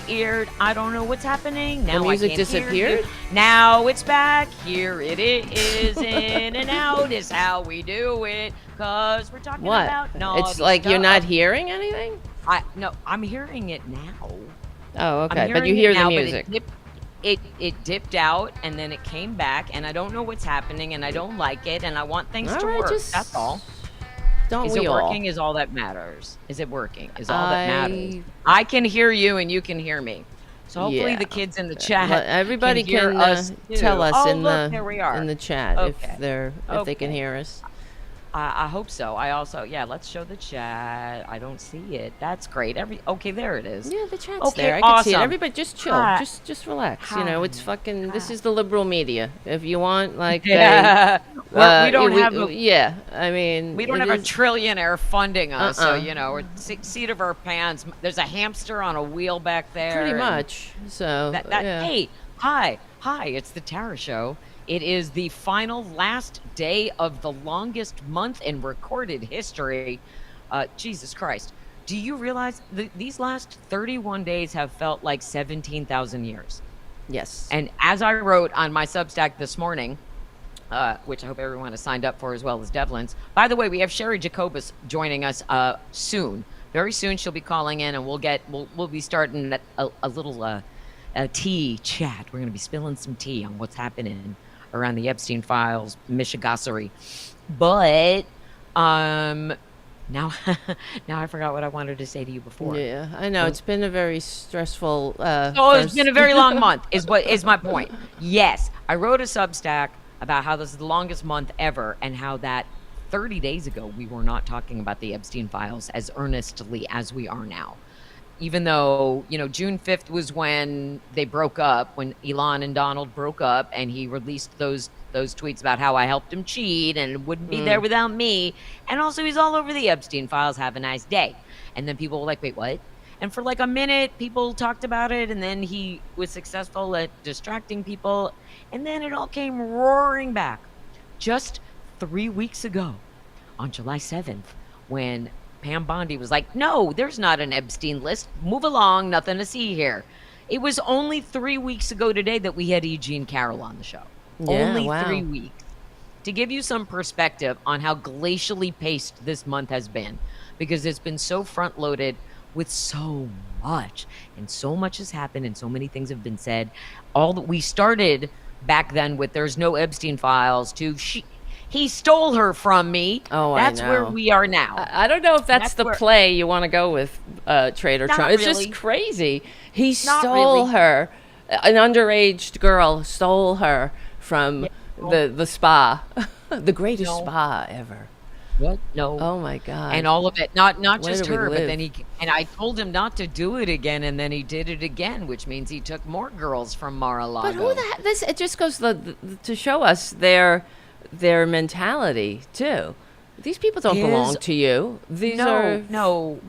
disappeared. I don't know what's happening. Now The music I can't disappeared? hear you. Now it's back. Here it is. In and out is how we do it. Because we're talking What? about It's like you're not hearing anything? No, I'm hearing it now. Oh, I'm okay. But you hearing hear it the now, but music. it dipped out and then it came back, and I don't know what's happening, and I don't like it, and I want things All to right, work. just That's all. Don't Is we it all? working? Is all that matters. Is it working? Is all that matters. I can hear you and you can hear me. So hopefully Yeah. the kids in the chat Everybody can hear can us tell us oh, in look, there we are. the chat Okay. if they can hear us. I hope so. I also, let's show the chat. I don't see it. That's great. Okay, there it is. Yeah, the chat's Okay, there. I can see it. awesome. Everybody just chill. Hi. Just relax. Hi. You know, it's fucking this is the liberal media. If you want like Yeah. We don't have I mean, we don't it have a is- trillionaire funding us, so Uh-uh. we're seat of our pants. There's a hamster on a wheel back there. pretty and much. So yeah. Hey, hi, it's the Tara Show. It is the final last day of the longest month in recorded history. Jesus Christ. Do you realize these last 31 days have felt like 17,000 years? Yes. And as I wrote on my Substack this morning, which I hope everyone has signed up for as well as Devlin's. By the way, we have Cheri Jacobus joining us soon. Very soon she'll be calling in, and we'll be starting a little tea chat. We're going to be spilling some tea on what's happening around the Epstein files, Michigassery. But now I forgot what I wanted to say to you before. Yeah, I know. It's been a very stressful It's been a very long month is my point. Yes, I wrote a Substack about how this is the longest month ever, and how that 30 days ago we were not talking about the Epstein files as earnestly as we are now. Even though, June 5th was when they broke up, when Elon and Donald broke up, and he released those tweets about how I helped him cheat and wouldn't be there without me. And also he's all over the Epstein files. Have a nice day. And then people were like, wait, what? And for like a minute, people talked about it, and then he was successful at distracting people. And then it all came roaring back just 3 weeks ago on July 7th, when Pam Bondi was like, no, there's not an Epstein list. Move along. Nothing to see here. It was only 3 weeks ago today that we had E.G. and Carol on the show. Yeah, Only wow. 3 weeks. To give you some perspective on how glacially paced this month has been, because it's been so front-loaded with so much, and so much has happened, and so many things have been said. All that we started back then with "there's no Epstein files" to he stole her from me. Oh, that's I know. where we are now. I don't know if that's the where- play you want to go with, Trader Not Trump. It's really. just crazy. He Not stole really. her. An underage girl stole her from the spa, the greatest No. spa ever. What? No. Oh my God! And all of it, not Where just do we her, but live? then I told him not to do it again, and then he did it again, which means he took more girls from Mar-a-Lago. But who this? It just goes to show us their mentality too. These people don't belong to you. These are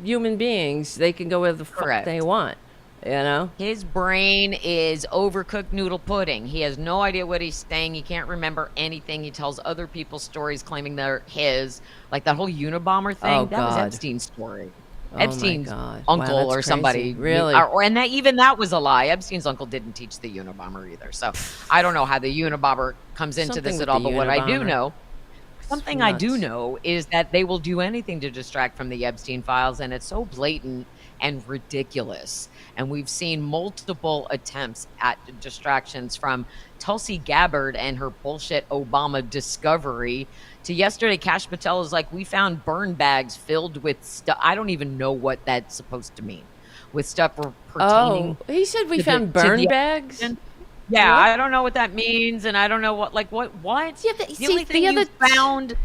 human beings. They can go where the fuck they want. You know? His brain is overcooked noodle pudding. He has no idea what he's saying. He can't remember anything. He tells other people's stories claiming they're his. Like that whole Unabomber thing. Oh, that was God. Epstein's story. Oh, my Epstein's God. uncle Wow, that's or somebody. crazy. Really? And that was a lie. Epstein's uncle didn't teach the Unabomber either. So I don't know how the Unabomber comes into Something this with at all. the But what I do Unabomber. know, something I do nuts. know is that they will do anything to distract from the Epstein files. And it's so blatant and ridiculous. And we've seen multiple attempts at distractions, from Tulsi Gabbard and her bullshit Obama discovery to yesterday. Kash Patel is like, we found burn bags filled with stuff. I don't even know what that's supposed to mean, with stuff pertaining. Oh, he said we to found the- to burn the- bags. Yeah, What? I don't know what that means, and I don't know what. Yeah, The only thing you found.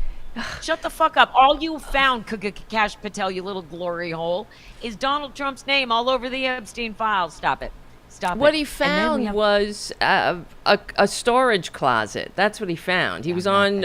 Shut the fuck up. All you found, Kash Patel, you little glory hole, is Donald Trump's name all over the Epstein files. Stop it. Stop it. What he And then we found have- was a storage closet. That's what he found. He was on.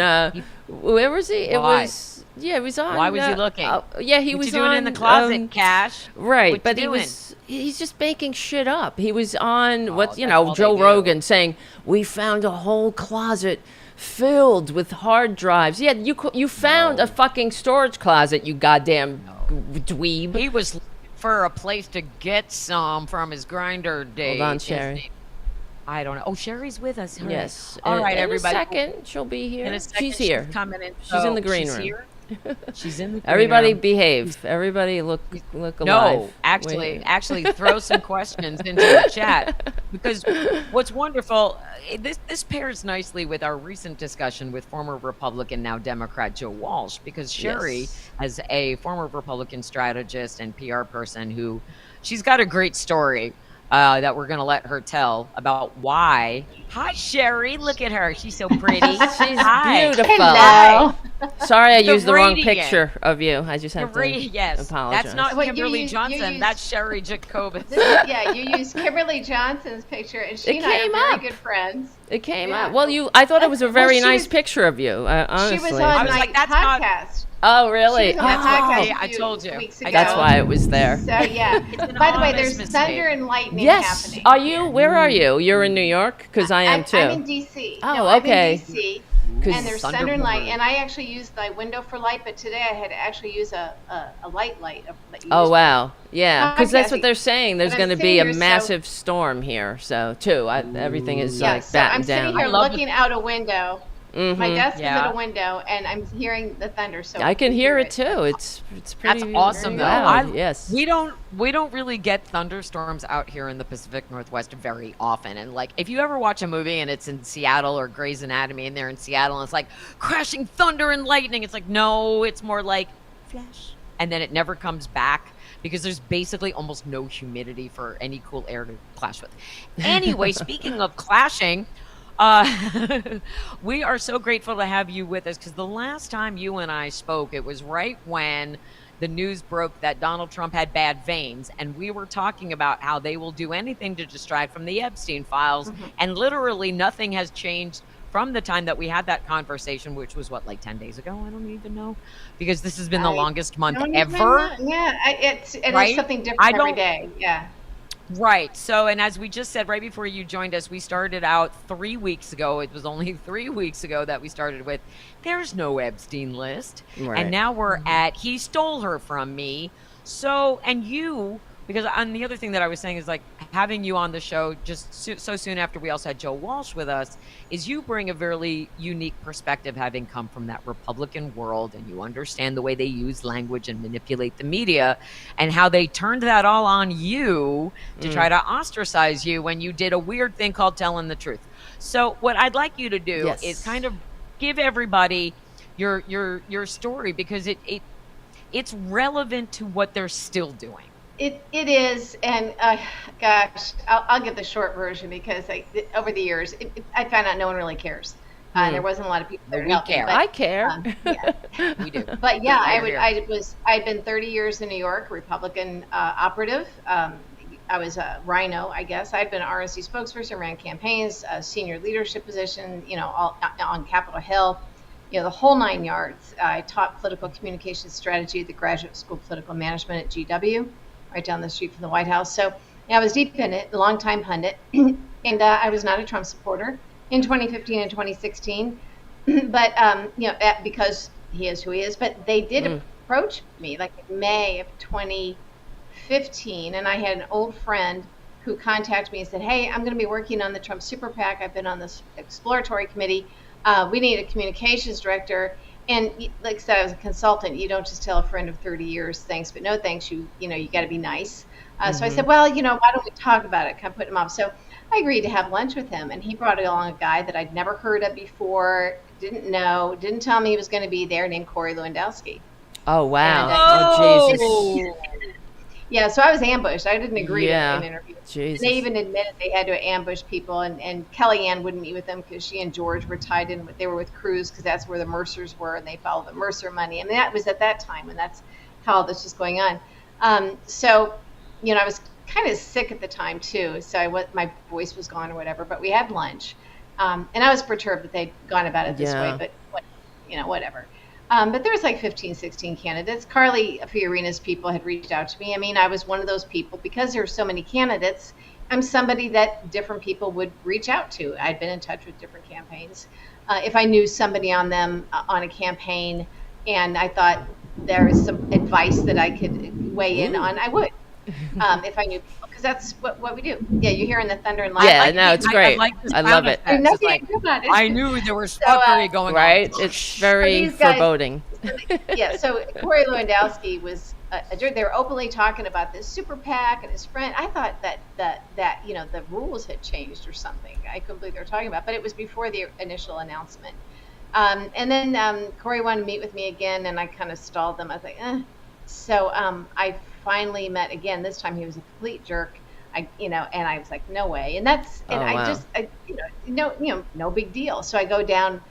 Where was he? It Why? was. Yeah, he was on. Why was he looking? Yeah, he What was you doing on in the closet, Cash? Right, What but you he doing? was. He's just making shit up. He was on that's all Joe they do. Rogan saying we found a whole closet filled with hard drives. Yeah, you found a fucking storage closet. You goddamn dweeb. He was for a place to get some from his grinder date. Hold on, Cheri. I don't know. Oh, Cheri's with us. Hooray. Yes. All right, everybody. In a second, she'll be here. In a second, she's here. She's coming in. She's in the green room. Here? She's in the green Everybody room. behave. Everybody look alive. No, actually throw some questions into the chat, because what's wonderful, this pairs nicely with our recent discussion with former Republican, now Democrat Joe Walsh, because Cheri, as a former Republican strategist and PR person, who she's got a great story that we're going to let her tell about why. Hi, Cheri. Look at her. She's so pretty. She's beautiful. Hello. Sorry, I used the wrong radiant. picture of you. I just have to Yes, apologize. that's not Wait, Kimberly you Johnson. used- That's Cheri Jacobus. Yeah, you used Kimberly Johnson's picture, and she It and I came are very up. good friends. It came Yeah. up. Well, I thought it was a very she nice was- picture of you, honestly. She was on I was my like, that's not- podcast. Oh, really? She was on my podcast I a few told you. weeks I ago. That's why it was there. So yeah. an By the way, honest there's mistake. thunder and lightning Yes. happening. Are you? Where are you? You're in New York? Because I am too. I'm in DC. Oh, no, okay. I'm in DC. 'Cause And there's thunder thunder and light, boom. and I actually used my window for light, but today I had to actually use a light. That you Oh, use. wow. Yeah, because that's what Podcasting. they're saying. There's But going to I'm be a sitting here, so- massive storm here. So, too. Everything is Yeah, like so I'm battened sitting down. here I love looking out a window. My Mhm. desk Yeah. is at a window, and I'm hearing the thunder. So I can hear it too. It's pretty. That's awesome, though. loud. Yes. We don't really get thunderstorms out here in the Pacific Northwest very often. And like, if you ever watch a movie and it's in Seattle or Grey's Anatomy and they're in Seattle and it's like crashing thunder and lightning, it's like, no, it's more like flash, and then it never comes back because there's basically almost no humidity for any cool air to clash with. Anyway, speaking of clashing. We are so grateful to have you with us, because the last time you and I spoke, it was right when the news broke that Donald Trump had bad veins, and we were talking about how they will do anything to distract from the Epstein files, and literally nothing has changed from the time that we had that conversation, which was what, like 10 days ago? I don't even know, because this has been the longest month don't even ever. know. Yeah, it Right? is something different I every don't- day. Yeah. Right. So, and as we just said right before you joined us, we started out 3 weeks ago. It was only 3 weeks ago that we started with, there's no Epstein list. Right. And now we're at, he stole her from me. So, and you, because and the other thing that I was saying is like having you on the show just so soon after we also had Joe Walsh with us, is you bring a very unique perspective, having come from that Republican world, and you understand the way they use language and manipulate the media, and how they turned that all on you to try to ostracize you when you did a weird thing called telling the truth. So what I'd like you to do is kind of give everybody your story, because it's relevant to what they're still doing. It is, and gosh, I'll give the short version, because over the years, I found out no one really cares. There wasn't a lot of people there to help me, care. but, I care. yeah. We do. But yeah, Here. I'd been 30 years in New York, Republican operative. I was a rhino, I guess. I'd been an RNC spokesperson, ran campaigns, a senior leadership position, all on Capitol Hill, the whole 9 yards. I taught political communication strategy at the Graduate School of Political Management at GW, right down the street from the White House. So yeah, I was deep in it, a long-time pundit, and I was not a Trump supporter in 2015 and 2016, but because he is who he is. But they did approach me like in May of 2015, and I had an old friend who contacted me and said, "Hey, I'm going to be working on the Trump Super PAC. I've been on this exploratory committee. We need a communications director." And like I said, I was a consultant. You don't just tell a friend of 30 years, thanks, but no thanks. You got to be nice. So I said, well, why don't we talk about it? Kind of put him off. So I agreed to have lunch with him, and he brought along a guy that I'd never heard of before, didn't know, didn't tell me he was going to be there, named Corey Lewandowski. Oh, wow. And, Oh, Jesus. Yeah, so I was ambushed. I didn't agree to an interview. Jesus. And they even admitted they had to ambush people, and Kellyanne wouldn't meet with them because she and George were tied in. They were with Cruz because that's where the Mercers were, and they followed the Mercer money. I mean, that was at that time, and that's how all this was going on. So, I was kind of sick at the time too, so my voice was gone or whatever. But we had lunch, and I was perturbed that they'd gone about it this way. But whatever. But there was like 15, 16 candidates. Carly Fiorina's people had reached out to me. I mean, I was one of those people, because there were so many candidates. I'm somebody that different people would reach out to. I'd been in touch with different campaigns. If I knew somebody on them on a campaign, and I thought there was some advice that I could weigh in on, I would. if I knew people, because that's what we do. Yeah, you're hearing the thunder and lightning. Yeah, no, it's great. I love it. I knew there was So, fuckery going right? on. It's very these guys- foreboding. Yeah, so Corey Lewandowski was a jerk. They were openly talking about this super PAC and his friend. I thought that the rules had changed or something. I couldn't believe they were talking about, but it was before the initial announcement. And then Corey wanted to meet with me again, and I kind of stalled them. I was like, eh. So I finally met again. This time he was a complete jerk. And I was like, no way. And no big deal. So I go down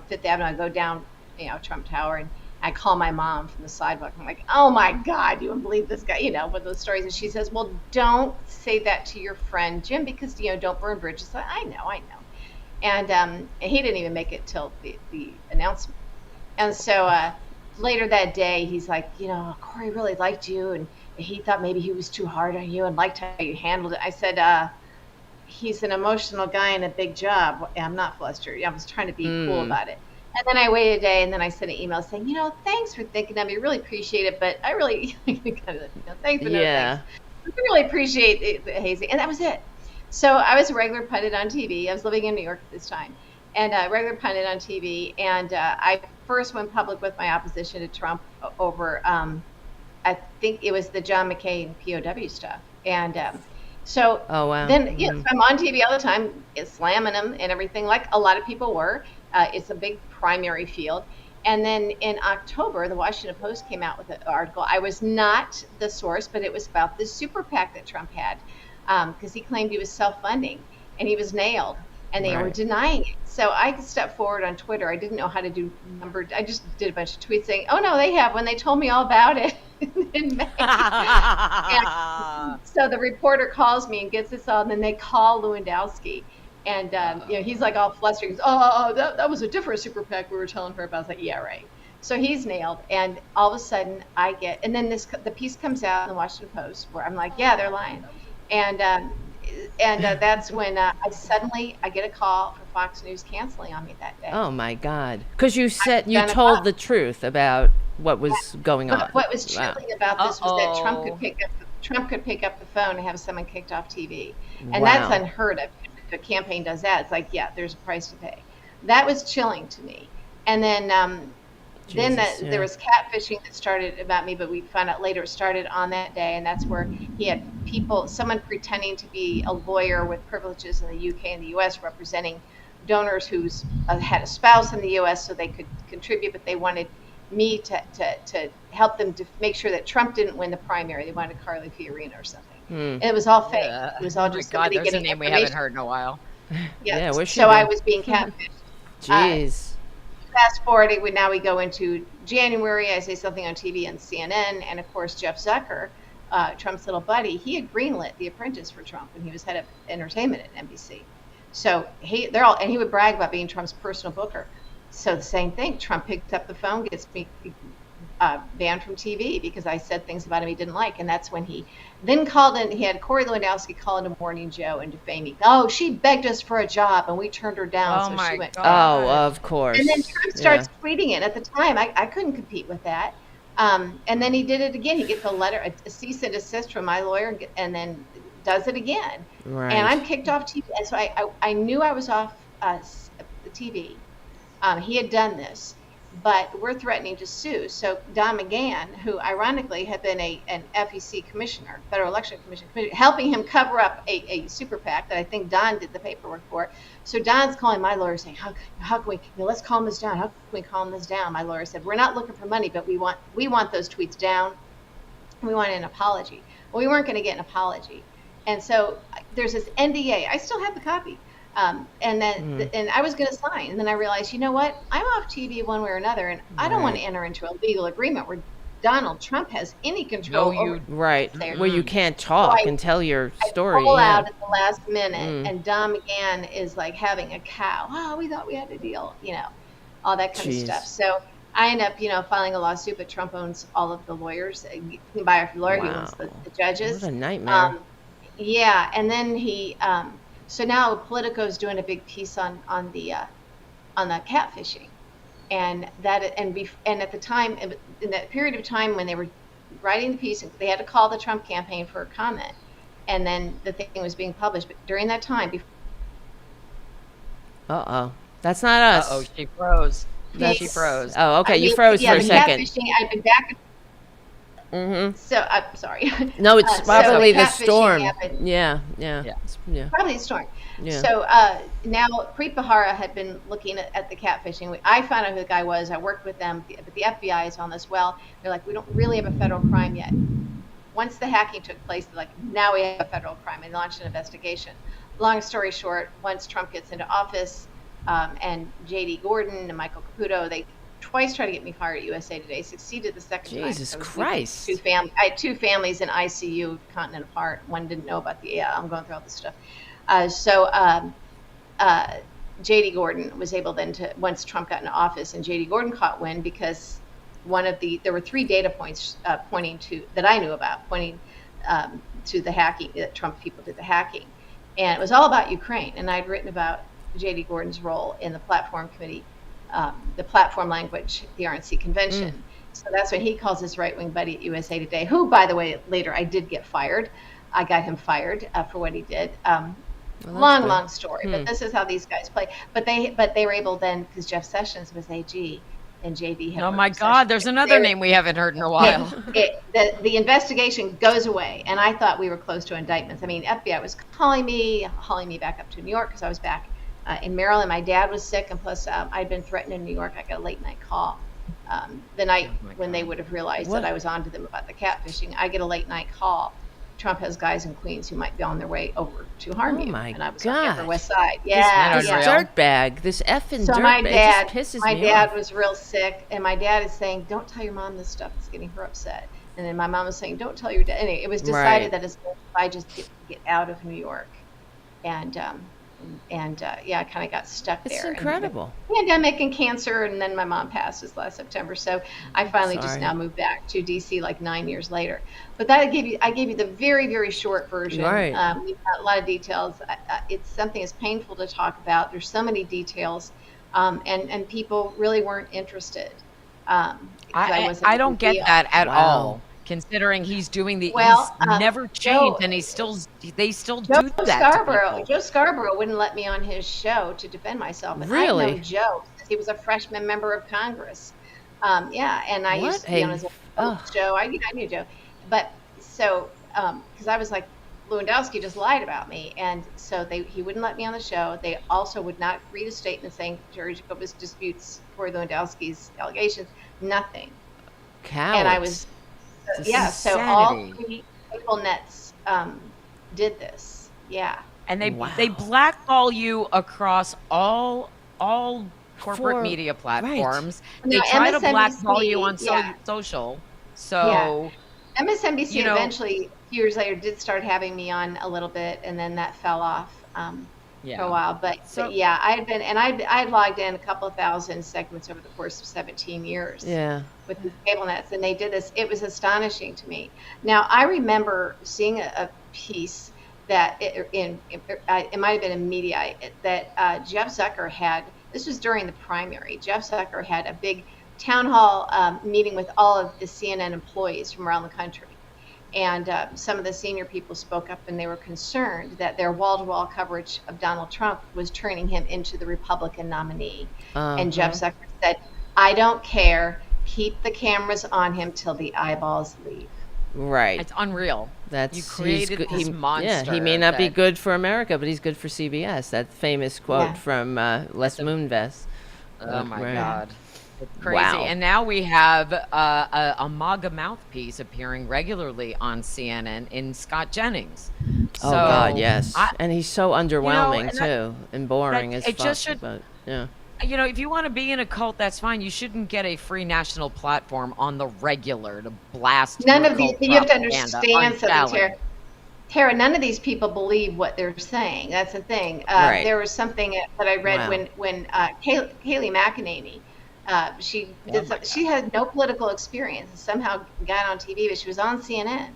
Fifth Avenue. I go down, Trump Tower, and I call my mom from the sidewalk. I'm like, oh my God, you wouldn't believe this guy, with those stories. And she says, well, don't say that to your friend Jim, because don't burn bridges. I know. And he didn't even make it till the announcement. And so later that day, he's like, Corey really liked you, and he thought maybe he was too hard on you and liked how you handled it. I said, he's an emotional guy in a big job. I'm not flustered. I was trying to be cool about it. And then I waited a day, and then I sent an email saying, thanks for thinking of me. Really appreciate it, but I really thanks for no thanks. I really appreciate the hazing. And that was it. So I was a regular pundit on TV. I was living in New York at this time, and a regular pundit on TV. And I first went public with my opposition to Trump over, I think it was the John McCain POW stuff. And so then so I'm on TV all the time, slamming him and everything, like a lot of people were. It's a big primary field. And then in October, the Washington Post came out with an article. I was not the source, but it was about this super PAC that Trump had, because he claimed he was self-funding, and he was nailed, and they were denying it. So I stepped forward on Twitter. I didn't know how to do numbered. I just did a bunch of tweets saying, oh, no, they have, when they told me all about it in May. So the reporter calls me and gets this all, and then they call Lewandowski. And he's like all flustered. He goes, that was a different super PAC we were telling her about. I was like, yeah, right. So he's nailed. And all of a sudden and then the piece comes out in the Washington Post where I'm like, yeah, they're lying. And that's when I get a call from Fox News canceling on me that day. Oh my God! Because you told the truth about what was going on. What was chilling about this was that Trump could pick up the phone and have someone kicked off TV, and that's unheard of. If a campaign does that, it's like, yeah, there's a price to pay. That was chilling to me. And then there was catfishing that started about me, but we found out later it started on that day, and that's where he had someone pretending to be a lawyer with privileges in the UK and the US, representing donors who's had a spouse in the US so they could contribute, but they wanted me to help them to make sure that Trump didn't win the primary. They wanted Carly Fiorina or something. And it was all fake. It was all just somebody getting a name we haven't heard in a while. Yeah, I was being catfished. Jeez. Fast forward, now we go into January. I say something on TV and CNN, and of course Jeff Zucker, Trump's little buddy, he had greenlit The Apprentice for Trump when he was head of entertainment at NBC. So he would brag about being Trump's personal booker. So the same thing. Trump picked up the phone, gets me banned from TV because I said things about him he didn't like, and that's when he then called in. He had Corey Lewandowski call into Morning Joe and defame me. Oh, she begged us for a job and we turned her down. Oh, so she went. God. Oh, of course. And then Trump starts tweeting it. At the time, I couldn't compete with that. And then he did it again. He gets a letter, a cease and desist from my lawyer, and then does it again. Right. And I'm kicked off TV. And so I knew I was off the TV. He had done this. But we're threatening to sue. So Don McGahn, who ironically had been an FEC commissioner, Federal Election Commission commissioner, helping him cover up a super PAC that I think Don did the paperwork for. So Don's calling my lawyer saying, how can we, let's calm this down. How can we calm this down? My lawyer said, we're not looking for money, but we want those tweets down. We want an apology. Well, we weren't going to get an apology. And so there's this NDA. I still have the copy. And then and I was going to sign, and then I realized, you know what? I'm off TV one way or another, and I don't want to enter into a legal agreement where Donald Trump has any control over where you can't talk and tell your story. I pull out at the last minute, and Don McGahn is like having a cow. Oh, we thought we had a deal, all that kind of stuff. So I end up, filing a lawsuit, but Trump owns all of the lawyers. You can buy a lawyer, he owns the judges. What a nightmare. And then he. So now Politico is doing a big piece on the catfishing, and at the time, in that period of time when they were writing the piece, and they had to call the Trump campaign for a comment, and then the thing was being published. But during that time, before that's not us. She froze. She froze. Oh, okay. You froze for a second. Catfishing, I've been back. So I'm sorry. No, it's probably the storm. Yeah. Probably the storm. Yeah. So now Preet Bharara had been looking at the catfishing. I found out who the guy was. I worked with them, but the FBI is on this. Well, they're like, we don't really have a federal crime yet. Once the hacking took place, they're like, now we have a federal crime, and launched an investigation. Long story short, once Trump gets into office, and J.D. Gordon and Michael Caputo, they twice tried to get me fired at USA Today. Succeeded the second time. Jesus Christ. I had two families in ICU, continent apart. One didn't know about I'm going through all this stuff. J.D. Gordon was able then to, once Trump got into office, and J.D. Gordon caught wind because there were 3 data points pointing to, that I knew about, pointing to the hacking, that Trump people did the hacking. And it was all about Ukraine. And I'd written about J.D. Gordon's role in the platform committee, the platform language, the RNC convention. So that's when he calls his right-wing buddy at USA Today, who, by the way, later I did get fired. I got him fired for what he did. Long story, but this is how these guys play. But they were able then, because Jeff Sessions was AG, and JD had. Oh my God, there's another name we haven't heard in a while. The investigation goes away, and I thought we were close to indictments. I mean, FBI was hauling me back up to New York because I was back in Maryland. My dad was sick, and plus I'd been threatened in New York. I got a late night call the night when they would have realized that I was on to them about the catfishing. I get a late night call. Trump has guys in Queens who might be on their way over to harm you. My and I was God. on the Upper West Side. This dirtbag, this effing so dirtbag just pisses me off. My dad was real sick, and my dad is saying, don't tell your mom this stuff. It's getting her upset. And then my mom was saying, don't tell your dad. Anyway, it was decided that if I just get out of New York. And I kind of got stuck there. It's incredible. Pandemic and cancer, and then my mom passed this last September. So I finally just now moved back to DC like 9 years later. But that I gave you the very, very short version. Right. We've got a lot of details. It's something that's painful to talk about. There's so many details, and people really weren't interested. I don't get that at all. Considering he's doing he's never changed, and they still do that. Joe Scarborough wouldn't let me on his show to defend myself. And really? I know Joe. He was a freshman member of Congress. And I used to be on his show. I knew Joe, but so because I was like, Lewandowski just lied about me, and so he wouldn't let me on the show. They also would not read a statement saying Cheri Jacobus disputes Corey Lewandowski's allegations. Nothing. Cowards. And I was. So all 3 people nets did this. Yeah. And they blackball you across all corporate media platforms. Right. They try to blackball you on social. So MSNBC eventually, a few years later, did start having me on a little bit, and then that fell off for a while. But I had logged in a couple of thousand segments over the course of 17 years. Yeah. With these cable nets, and they did this. It was astonishing to me. Now, I remember seeing a piece that it might have been in media that Jeff Zucker had. This was during the primary. Jeff Zucker had a big town hall meeting with all of the CNN employees from around the country. And some of the senior people spoke up, and they were concerned that their wall-to-wall coverage of Donald Trump was turning him into the Republican nominee. And Jeff Zucker said, I don't care. Keep the cameras on him till the eyeballs leave. Right. It's unreal. You created this monster. Yeah, he may not be good for America, but he's good for CBS. That famous quote from Les Moonves. Oh, my God. It's crazy. Wow. And now we have a MAGA mouthpiece appearing regularly on CNN in Scott Jennings. Oh, God, yes. And he's so underwhelming, too, and boring as fuck. But, yeah. If you want to be in a cult, that's fine. You shouldn't get a free national platform on the regular to blast. None of these. You have to understand something, Tara. None of these people believe what they're saying. That's the thing. There was something that I read when Kayleigh McEnany. She had no political experience. Somehow got on TV, but she was on CNN,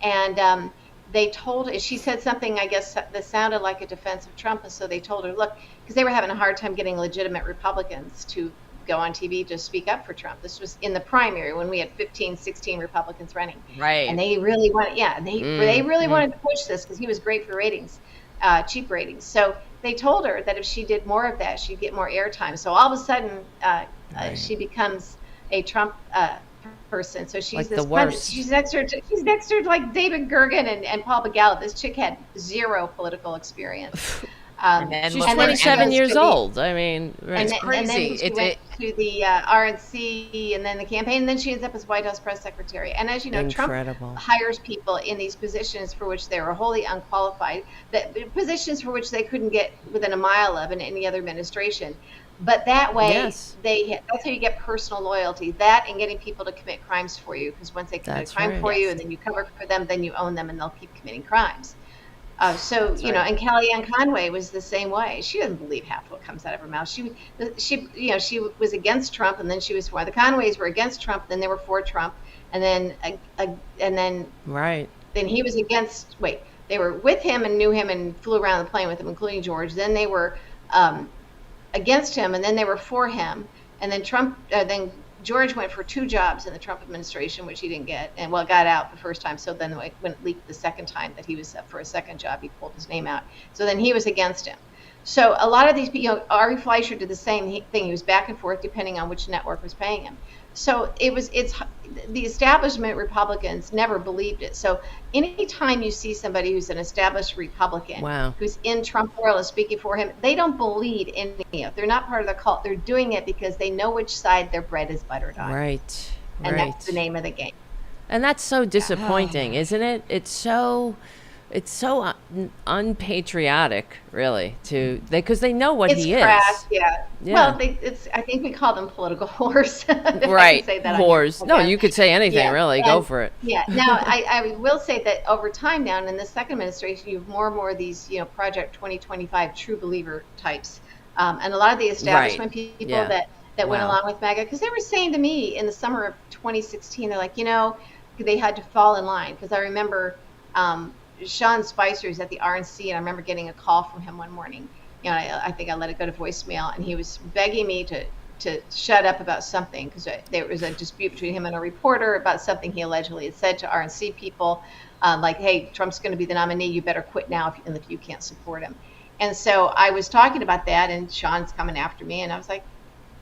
and they told her, she said something, I guess, that sounded like a defense of Trump, and so they told her, look, because they were having a hard time getting legitimate Republicans to go on TV to speak up for Trump. This was in the primary when we had 15, 16 Republicans running. Right. And they really wanted, they really wanted to push this because he was great for ratings, cheap ratings. So they told her that if she did more of that, she'd get more airtime. So all of a sudden, she becomes a Trump person. So she's like this the worst. She's next to like David Gergen and Paul Begala. This chick had zero political experience. She's 27 years old. I mean, it's crazy. And then she went to the RNC and then the campaign, and then she ends up as White House press secretary. And as you know, Incredible. Trump hires people in these positions for which they were wholly unqualified, positions for which they couldn't get within a mile of in any other administration. But that way, that's how you get personal loyalty. That and getting people to commit crimes for you, because once they commit a crime for you and then you cover for them, then you own them and they'll keep committing crimes. And Kellyanne Conway was the same way. She doesn't believe half what comes out of her mouth. She was against Trump, and then she was for the Conways were against Trump, then they were for Trump, and then then he was against. They were with him and knew him and flew around the plane with him, including George. Then they were against him, and then they were for him, and then then George went for 2 jobs in the Trump administration, which he didn't get, and got out the first time. So then when it leaked the second time that he was up for a second job, he pulled his name out. So then he was against him. So a lot of these people, Ari Fleischer did the same thing. He was back and forth depending on which network was paying him. So it's the establishment Republicans never believed it. So anytime you see somebody who's an established Republican who's in Trump world is speaking for him, they don't believe any of it. They're not part of the cult. They're doing it because they know which side their bread is buttered on. Right. And that's the name of the game. And that's so disappointing, isn't it? It's so unpatriotic, really, because they know what he crass, is. Yeah. Well, I think we call them political whores. Right. Whores. No, you could say anything, really. Go for it. Yeah. Now, I will say that over time now, and in the second administration, you have more and more of these, Project 2025 true believer types, and a lot of the establishment people that went along with MAGA, because they were saying to me in the summer of 2016, they're like, they had to fall in line, because I remember. Sean Spicer is at the RNC, and I remember getting a call from him one morning. I think I let it go to voicemail, and he was begging me to shut up about something, because there was a dispute between him and a reporter about something he allegedly had said to RNC people, like, hey, Trump's going to be the nominee, you better quit now if you can't support him. And so I was talking about that, and Sean's coming after me, and I was like,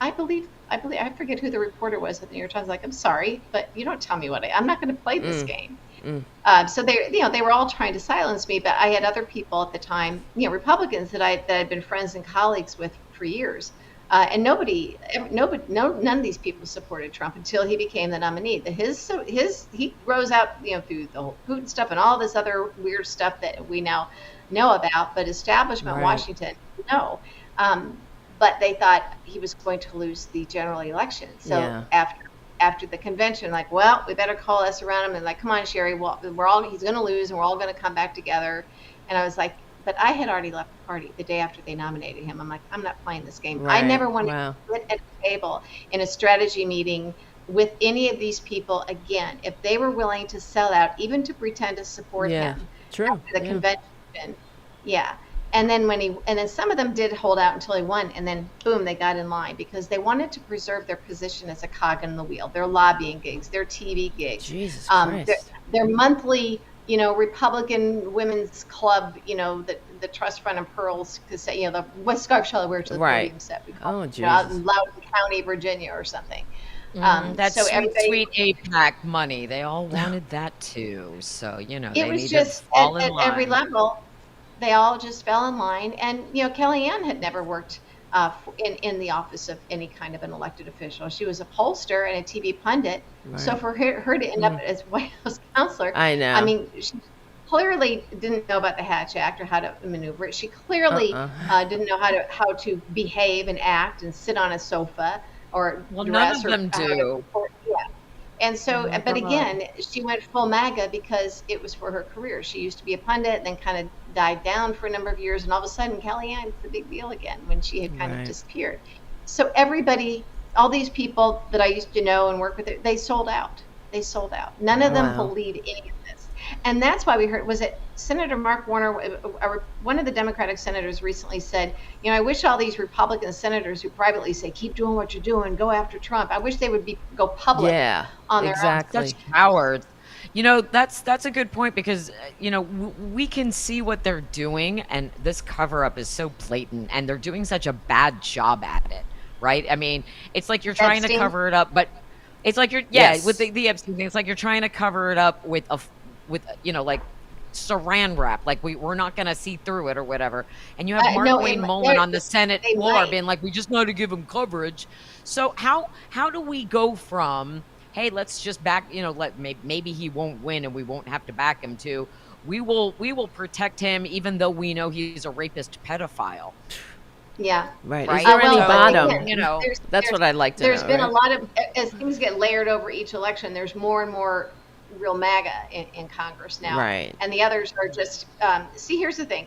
I forget who the reporter was at the New York Times. Like, I'm sorry, but you don't tell me I'm not going to play this game. So they were all trying to silence me, but I had other people at the time, Republicans that I'd been friends and colleagues with for years, and none of these people supported Trump until he became the nominee. He rose out, through the whole Putin stuff and all this other weird stuff that we now know about, but establishment Washington, no. But they thought he was going to lose the general election. So after the convention, like, well, we better coalesce around him, and like, come on, Cheri, he's going to lose, and we're all going to come back together. And I was like, but I had already left the party the day after they nominated him. I'm like, I'm not playing this game. I never wanted to sit at a table in a strategy meeting with any of these people again. If they were willing to sell out, even to pretend to support him after the convention, And then some of them did hold out until he won, and then boom, they got in line because they wanted to preserve their position as a cog in the wheel, their lobbying gigs, their TV gigs, Jesus Christ. Their monthly, Republican Women's Club, the Trust Fund and Pearls, the West Scarf shall I wear to the podium set, out in Loudoun County, Virginia, or something. That's so sweet APAC money. They all wanted that too. So it was just at every level. They all just fell in line, and Kellyanne had never worked in the office of any kind of an elected official. She was a pollster and a TV pundit. Right. So for her to end up as White House counselor, I know. I mean, she clearly didn't know about the Hatch Act or how to maneuver it. She clearly didn't know how to behave and act and sit on a sofa or dress. None of them do. And so, but again, she went full MAGA because it was for her career. She used to be a pundit, then kind of died down for a number of years, and all of a sudden, Kellyanne's the big deal again when she had kind of disappeared. So everybody, all these people that I used to know and work with, they sold out. None of them believed any of this. And that's why we heard, was it Senator Mark Warner, one of the Democratic senators recently said, I wish all these Republican senators who privately say, keep doing what you're doing, go after Trump, I wish they would go public on their own. Such cowards. That's a good point, because we can see what they're doing, and this cover up is so blatant, and they're doing such a bad job at it, right? I mean, it's like you're trying to cover it up, but it's like you're with the Epstein thing, it's like you're trying to cover it up with like saran wrap, like we're not going to see through it or whatever. And you have Mark Wayne Mullen on the Senate floor being like, we just know to give him coverage. So how do we go from, hey, let's just back, maybe he won't win and we won't have to back him, to we will protect him even though we know he's a rapist pedophile? Yeah. Right. Is there any bottom? That's what I'd like to know. There's been a lot of, as things get layered over each election, there's more and more real MAGA in Congress now. Right. And the others are just, see, here's the thing.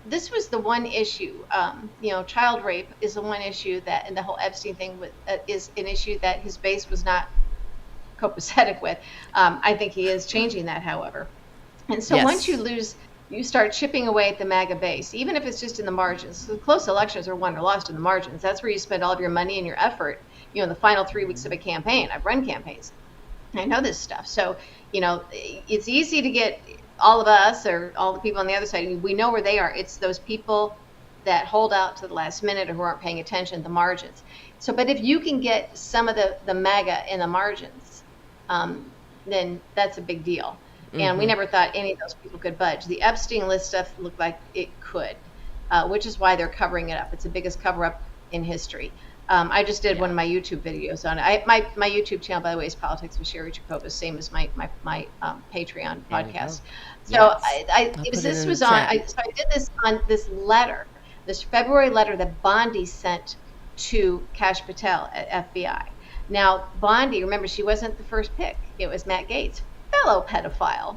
This was the one issue, child rape is the one issue that, and the whole Epstein thing is an issue that his base was not copacetic with. I think he is changing that, however. And so once you start chipping away at the MAGA base, even if it's just in the margins. So the close elections are won or lost in the margins. That's where you spend all of your money and your effort, in the final 3 weeks of a campaign. I've run campaigns. I know this stuff. So, it's easy to get all of us or all the people on the other side. We know where they are. It's those people that hold out to the last minute or who aren't paying attention, the margins. So, but if you can get some of the MAGA in the margins, then that's a big deal. And we never thought any of those people could budge. The Epstein list stuff looked like it could, which is why they're covering it up. It's the biggest cover-up in history. I just did one of my YouTube videos on it. My YouTube channel, by the way, is Politics with Cheri Jacobus, same as my Patreon podcast. So I did this on this letter, this February letter that Bondi sent to Kash Patel at FBI. Now, Bondi, remember, she wasn't the first pick. It was Matt Gaetz, fellow pedophile.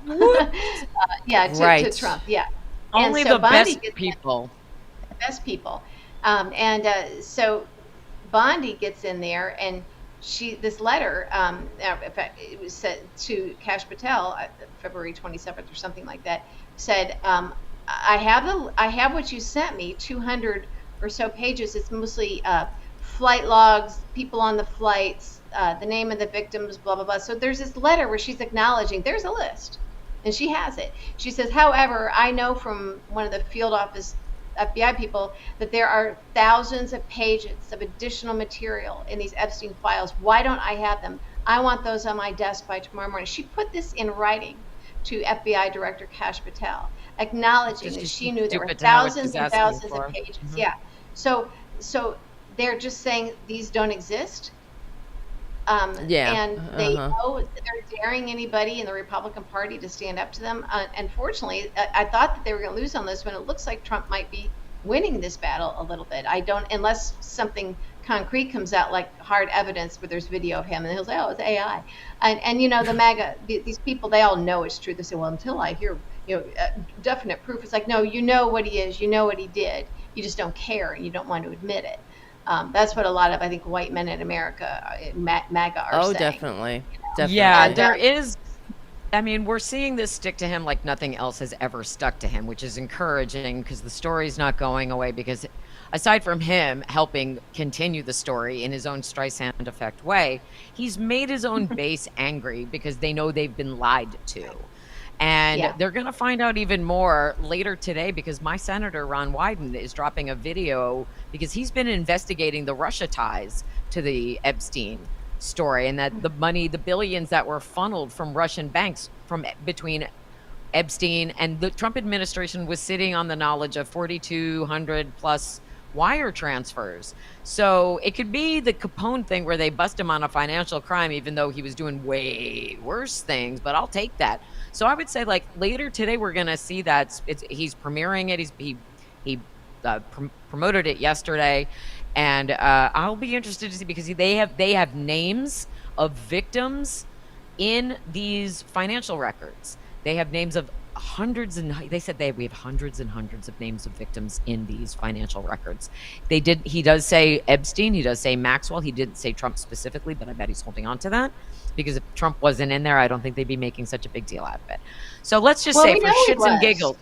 To Trump. Yeah. Only the best people. The best people. So Bondi gets in there, and this letter, in fact, it was sent to Kash Patel, February 27th or something like that, said, I have what you sent me, 200 or so pages. It's mostly flight logs, people on the flights, the name of the victims, blah, blah, blah. So there's this letter where she's acknowledging there's a list, and she has it. She says, however, I know from one of the field office FBI people that there are thousands of pages of additional material in these Epstein files. Why don't I have them? I want those on my desk by tomorrow morning. She put this in writing to FBI Director Kash Patel, acknowledging that she knew there were thousands and thousands of pages. Mm-hmm. Yeah. So they're just saying these don't exist. And they know that they're daring anybody in the Republican Party to stand up to them. Unfortunately, I thought that they were going to lose on this one. It looks like Trump might be winning this battle a little bit. Unless something concrete comes out, like hard evidence where there's video of him, and he'll say, oh, it's AI. And the MAGA, these people, they all know it's true. They say, well, until I hear definite proof. It's like, no, you know what he is, you know what he did. You just don't care, and you don't want to admit it. That's what a lot of, I think, white men in America, MAGA, are saying. Definitely. Yeah, there is. I mean, we're seeing this stick to him like nothing else has ever stuck to him, which is encouraging, because the story's not going away. Because aside from him helping continue the story in his own Streisand effect way, he's made his own base angry because they know they've been lied to. And they're going to find out even more later today, because my senator, Ron Wyden, is dropping a video because he's been investigating the Russia ties to the Epstein story, and that the money, the billions that were funneled from Russian banks between Epstein and the Trump administration was sitting on the knowledge of 4,200 plus wire transfers. So it could be the Capone thing where they bust him on a financial crime, even though he was doing way worse things, but I'll take that. So I would say, like, later today, we're going to see that he's premiering it. He promoted it yesterday. And I'll be interested to see, because they have names of victims in these financial records. They have names of they said we have hundreds and hundreds of names of victims in these financial records. He does say Epstein, he does say Maxwell, he didn't say Trump specifically, but I bet he's holding on to that, because if Trump wasn't in there, I don't think they'd be making such a big deal out of it. So let's just say, for shits and giggles,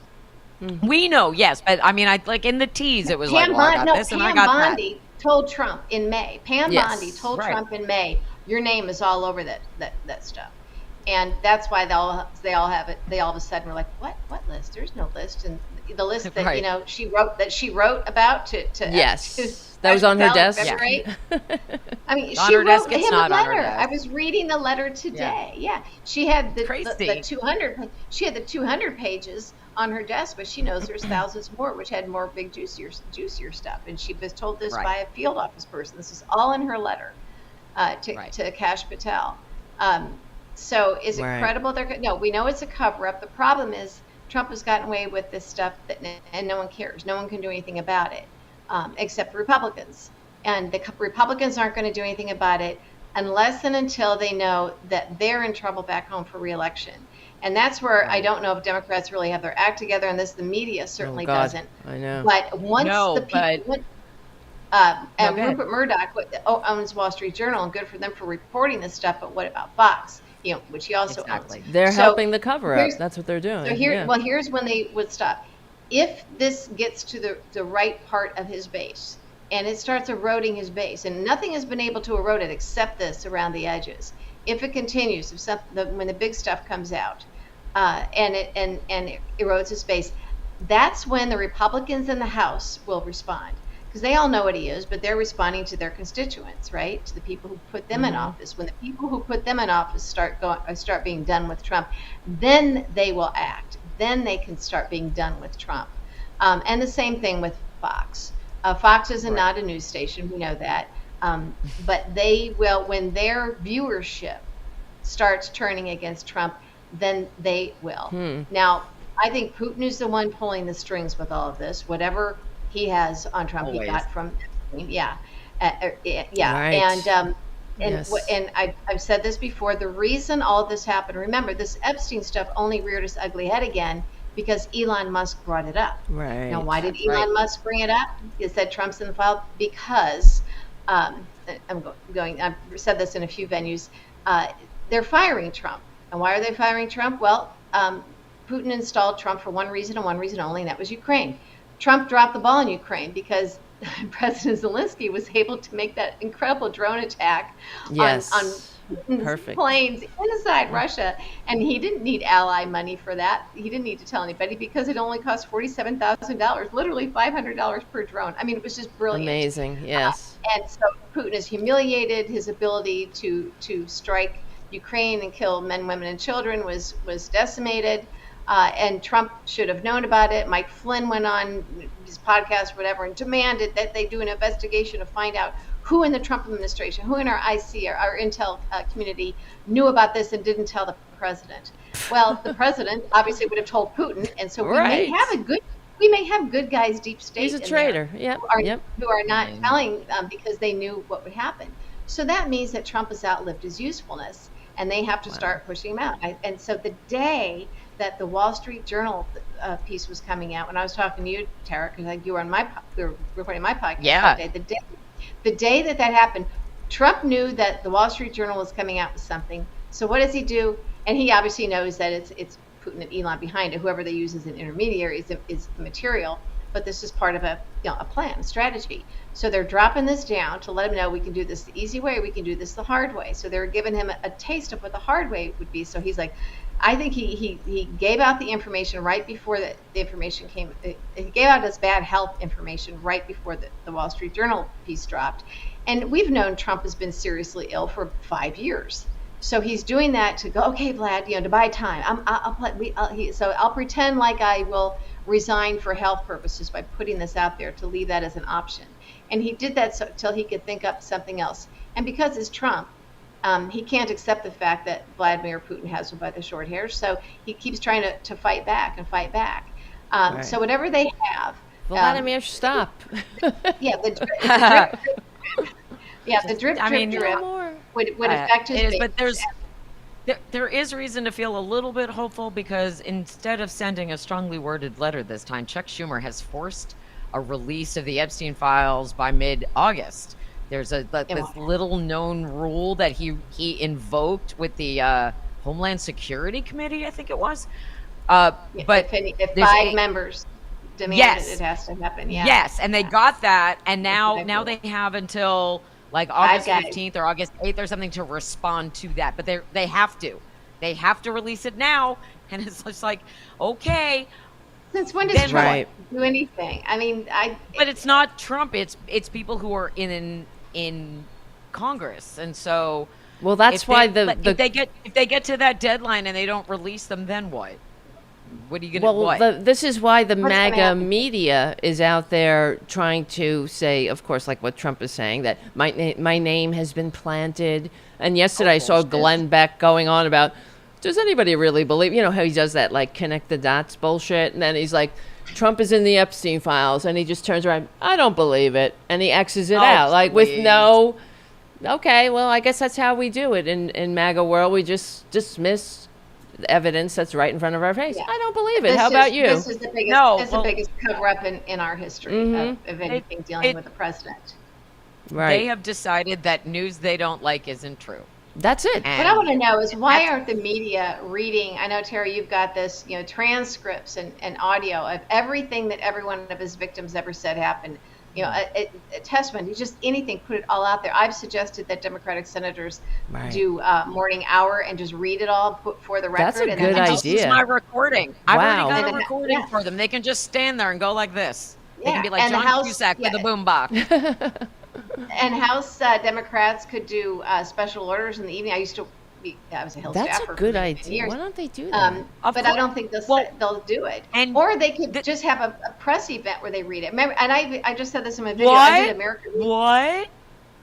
we know, yes, but I mean, like in the tease, it was I got this and I got that. Pam Bondi told Trump in May. Bondi told Trump in May, your name is all over that stuff. And that's why they all have it. They all of a sudden were like, what list? There's no list. And the list that she wrote about to that was on her desk. Yeah. I mean, she wrote him a letter. I was reading the letter today. Yeah. She had the 200. She had the 200 pages on her desk, but she knows there's thousands more, which had more big juicier stuff. And she was told this by a field office person. This is all in her letter to Kash Patel. So is it credible? No, we know it's a cover-up. The problem is Trump has gotten away with this stuff and no one cares. No one can do anything about it, except Republicans. And the Republicans aren't going to do anything about it unless and until they know that they're in trouble back home for re-election. And that's where I don't know if Democrats really have their act together, and the media certainly doesn't. I know. But once and Rupert Murdoch owns Wall Street Journal, and good for them for reporting this stuff, but what about Fox? Which he also owns. They're helping the cover-up. That's what they're doing. So here's when they would stop. If this gets to the right part of his base, and it starts eroding his base, and nothing has been able to erode it except this around the edges. If it continues, when the big stuff comes out, and it erodes his base, that's when the Republicans in the House will respond. Because they all know what he is, but they're responding to their constituents, right? To the people who put them in office. When the people who put them in office start being done with Trump, then they will act. Then they can start being done with Trump. And the same thing with Fox. Fox is not a news station, we know that. But they will, when their viewership starts turning against Trump, then they will. Now, I think Putin is the one pulling the strings with all of this. Whatever he has on Trump, he got from Epstein. And I've said this before. The reason all this happened, remember, this Epstein stuff only reared its ugly head again because Elon Musk brought it up. Now, why did Elon Musk bring it up? He said Trump's in the file because I've said this in a few venues. They're firing Trump, and why are they firing Trump? Well, Putin installed Trump for one reason and one reason only, and that was Ukraine. Trump dropped the ball in Ukraine because President Zelensky was able to make that incredible drone attack on planes inside Russia. And he didn't need ally money for that. He didn't need to tell anybody because it only cost $47,000, literally $500 per drone. I mean, it was just brilliant. Amazing, yes. And so Putin is humiliated. His ability to strike Ukraine and kill men, women, and children was decimated. And Trump should have known about it. Mike Flynn went on his podcast, whatever, and demanded that they do an investigation to find out who in the Trump administration, who in our IC, our intel community, knew about this and didn't tell the president. Well, the president obviously would have told Putin, and so we may have good guys deep state. He's a traitor. Who are not telling because they knew what would happen. So that means that Trump has outlived his usefulness, and they have to start pushing him out. And so the day that the Wall Street Journal piece was coming out, when I was talking to you, Tara, because you were we were recording my podcast that day. The day that happened, Trump knew that the Wall Street Journal was coming out with something. So what does he do? And he obviously knows that it's Putin and Elon behind it. Whoever they use as an intermediary is the material. But this is part of a plan, a strategy. So they're dropping this down to let him know we can do this the easy way, we can do this the hard way. So they're giving him a taste of what the hard way would be. So he's like, I think he gave out the information right before the information came. He gave out his bad health information right before the Wall Street Journal piece dropped. And we've known Trump has been seriously ill for 5 years. So he's doing that to go, okay, Vlad, to buy time. So I'll pretend like I will resign for health purposes by putting this out there to leave that as an option. And he did that till he could think up something else. And because it's Trump, he can't accept the fact that Vladimir Putin has him by the short hairs. So he keeps trying to fight back and fight back. So whatever they have. Vladimir, stop. The drip would affect his base. But There is reason to feel a little bit hopeful because instead of sending a strongly worded letter this time, Chuck Schumer has forced a release of the Epstein files by mid-August. There's this little known rule that he invoked with the Homeland Security Committee, I think it was. But if 5 members demanded it has to happen. Yeah. Yes, and they got that, and now they have until like August 15th or August 8th or something to respond to that. But they have to release it now, and it's just like, okay. Since when does Trump do anything? I mean, but it's not Trump. It's people who are in Congress, and so. Well, that's why if they get to that deadline and they don't release them, then what? What are you going to do? This is why the MAGA media is out there trying to say, of course, like what Trump is saying, that my name has been planted. And yesterday I saw Glenn Beck going on about, does anybody really believe, how he does that, like, connect the dots bullshit? And then he's like, Trump is in the Epstein files. And he just turns around, I don't believe it. And he X's it out, like, with no, okay, well, I guess that's how we do it in MAGA world. We just dismiss evidence that's right in front of our face. Yeah. I don't believe it. How about you? This is the biggest, the biggest cover-up in our history of anything dealing with the president. Right. They have decided that news they don't like isn't true. That's it. What I want to know is why aren't the media reading? I know, Terry, you've got this, transcripts and audio of everything that every one of his victims ever said happened. A testimony, just anything, put it all out there. I've suggested that Democratic senators do morning hour and just read it all for the record. That's a good idea. Just use my recording. I've already got a recording for them. They can just stand there and go like this. They can be like John Cusack with a boombox. And House Democrats could do special orders in the evening. I was a Hill staffer. That's a good idea. Why don't they do that? But I don't think they'll do it. Or they could just have a press event where they read it. Remember, and I just said this in my video. I did American Week. What?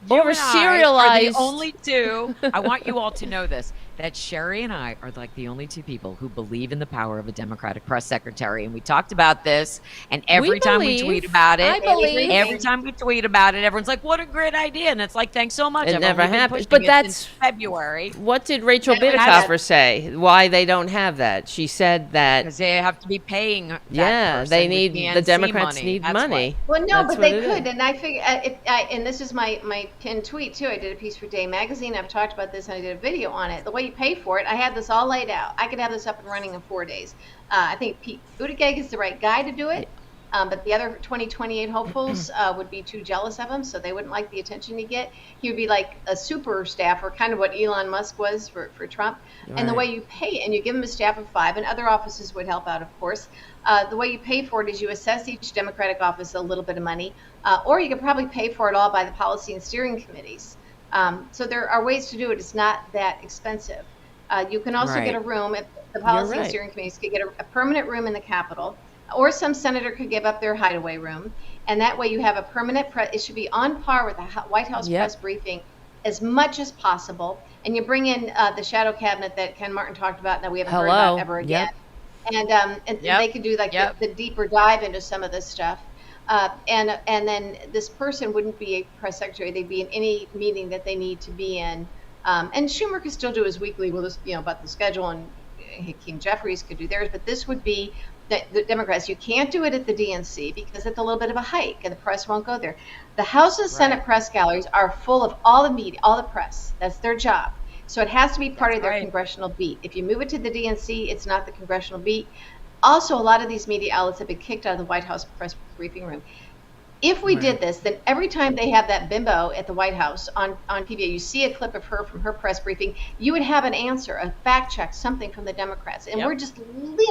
Or serialized. The only two. I want you all to know this. That Cheri and I are like the only two people who believe in the power of a Democratic press secretary. And we talked about this. And every time we tweet about it, every time we tweet about it, everyone's like, what a great idea. And it's like, thanks so much. It never happens. But that's February. What did Rachel Bittercoffer say? Why they don't have that? She said that because they have to be paying. They need the Democrats need money. Well, no, but they could. And I figure, and this is my pinned tweet too. I did a piece for Day Magazine. I've talked about this, and I did a video on it. The way you pay for it, I had this all laid out. I could have this up and running in 4 days. I think Pete Buttigieg is the right guy to do it, but the other 2028 hopefuls would be too jealous of him, so they wouldn't like the attention he'd get. He would be like a super staffer, kind of what Elon Musk was for Trump. Right. And the way you pay it, and you give him a staff of 5, and other offices would help out, of course. The way you pay for it is you assess each Democratic office a little bit of money, or you could probably pay for it all by the policy and steering committees. So there are ways to do it. It's not that expensive. You can also get a room. If the policy and steering committees could get a permanent room in the Capitol, or some senator could give up their hideaway room, and that way you have a permanent press. It should be on par with the White House press briefing as much as possible. And you bring in the shadow cabinet that Ken Martin talked about that we haven't heard about ever again. And they could do like the deeper dive into some of this stuff. And then this person wouldn't be a press secretary. They'd be in any meeting that they need to be in. And Schumer could still do his weekly, about the schedule, and Hakeem Jeffries could do theirs. But this would be the Democrats. You can't do it at the DNC because it's a little bit of a hike, and the press won't go there. The House and Senate press galleries are full of all the media, all the press. That's their job. So it has to be part of their congressional beat. If you move it to the DNC, it's not the congressional beat. Also, a lot of these media outlets have been kicked out of the White House press briefing room. If we did this, then every time they have that bimbo at the White House on PVN, you see a clip of her from her press briefing, you would have an answer, a fact check, something from the Democrats. And we're just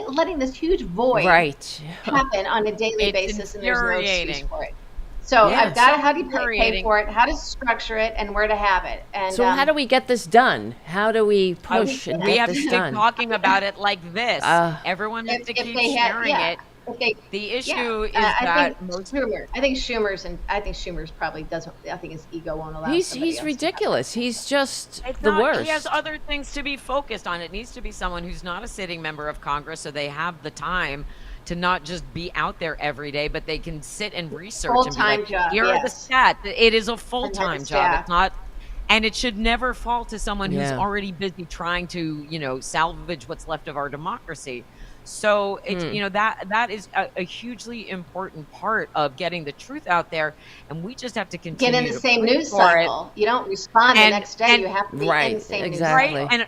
letting this huge void happen on a daily basis, and there's no excuse for it. So I've got how do you pay for it, how to structure it, and where to have it. And so how do we get this done? How do we push and get this done? We have to keep talking about it like this. Everyone has to keep sharing it. The issue is that I think Schumer's probably doesn't. I think his ego won't allow. He's ridiculous. He's just the worst. He has other things to be focused on. It needs to be someone who's not a sitting member of Congress, so they have the time to not just be out there every day, but they can sit and research. Full-time job. Here are the stats. It is a full-time job. It's not. And it should never fall to someone who's Yeah. already busy trying to, salvage what's left of our democracy. So it's, that is a hugely important part of getting the truth out there. And we just have to Get continue in the to same push news for it. cycle. You don't respond the And- next day. and- You have to be Right, in the same exactly. news cycle. And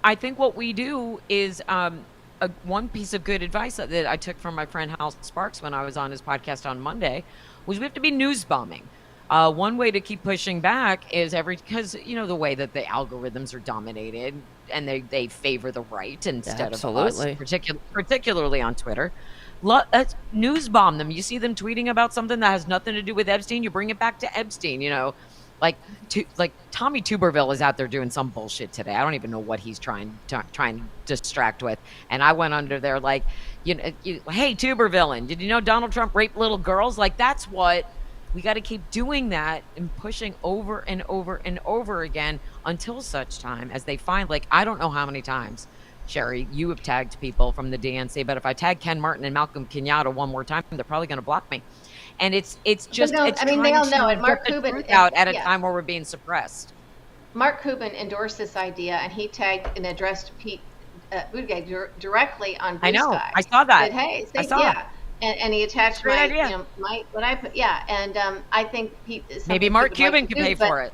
I think what we do is one piece of good advice that I took from my friend Hal Sparks when I was on his podcast on Monday was we have to be news bombing. One way to keep pushing back is because the way that the algorithms are dominated and they favor the right instead of us, particularly on Twitter. News bomb them. You see them tweeting about something that has nothing to do with Epstein, you bring it back to Epstein. Like Tommy Tuberville is out there doing some bullshit today. I don't even know what he's trying to distract with. And I went under there like, hey Tuberville, did you know Donald Trump raped little girls? Like that's what. We got to keep doing that and pushing over and over and over again until such time as they find, I don't know how many times, Cheri, you have tagged people from the DNC, but if I tag Ken Martin and Malcolm Kenyatta one more time, they're probably going to block me. And it's just, no, it's they all know it. get Mark the Cuban truth out at a yeah. time where we're being suppressed. Mark Cuban endorsed this idea, and he tagged and addressed Pete Buttigieg directly on Blue I know. Sky. I saw that. Said, hey, I saw that. And he attached Great my, idea. what I put, and I think Maybe Mark Cuban could pay for it.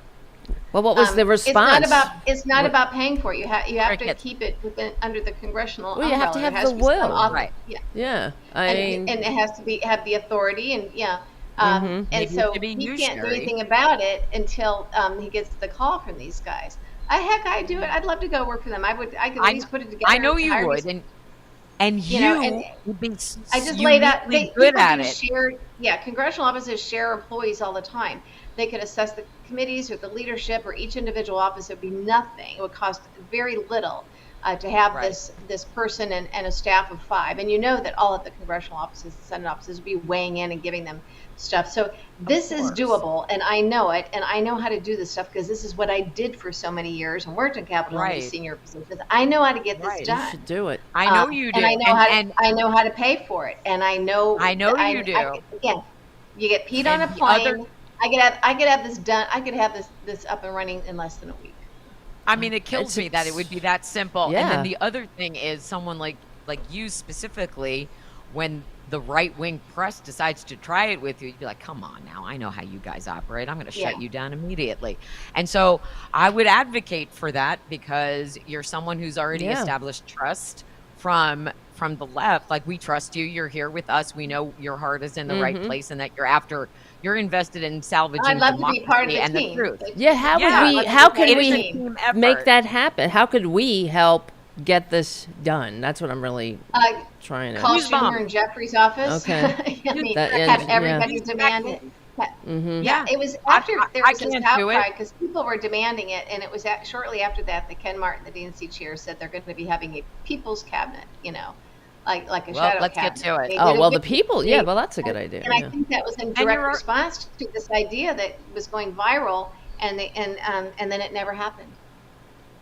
Well, what was the response? It's not about paying for it. You have to Crickets. keep it under the congressional Well, you have to umbrella. have It has the to be some will. author- Right. Yeah. Yeah. And it has to have the authority, and and Maybe it so should be he you, can't do Cheri. anything about it until he gets the call from these guys. I'd do it. I'd love to go work for them. I could at least put it together. I know you hire would, these- and and would be I just laid out. uniquely good people at do it. congressional offices share employees all the time. They could assess the committees or the leadership or each individual office. It would be nothing. It would cost very little to have Right. this person and a staff of 5. And that all of the congressional offices, the Senate offices, would be weighing in and giving them stuff. So this is doable, and I know it, and I know how to do this stuff because this is what I did for so many years and worked in Capitol in these senior positions. I know how to get this done. You should do it. I know you do. And I know how to pay for it, and I know you do. Again, you get Pete on And a the plane. other- I could have this done. I could have this up and running in less than a week. I mean, it kills me that it would be that simple. Yeah. And then the other thing is someone like you specifically, when the right-wing press decides to try it with you, you'd be like, come on now, I know how you guys operate. I'm going to shut you down immediately. And so I would advocate for that because you're someone who's already established trust from the left. Like, we trust you. You're here with us. We know your heart is in the right place and that you're invested in salvaging I'd love to democracy be part of the and team. the truth. Yeah, how can It is a we team effort. make that happen? How could we help get this done? That's what I'm really trying to. Call Who's bomb? Schumer and Jeffrey's office. Okay. I mean, That have is- everybody yeah. demand it. Yeah. It was after there I was this can't do it. outcry because people were demanding it, and it was shortly after that Ken Martin, the DNC chair, said they're going to be having a people's cabinet, like a shadow let's cabinet. get to it. They Oh did a well, the good- people. they- Yeah, well, that's a good idea. And I Yeah. think that was in And direct you're- response to this idea that was going viral, and then it never happened.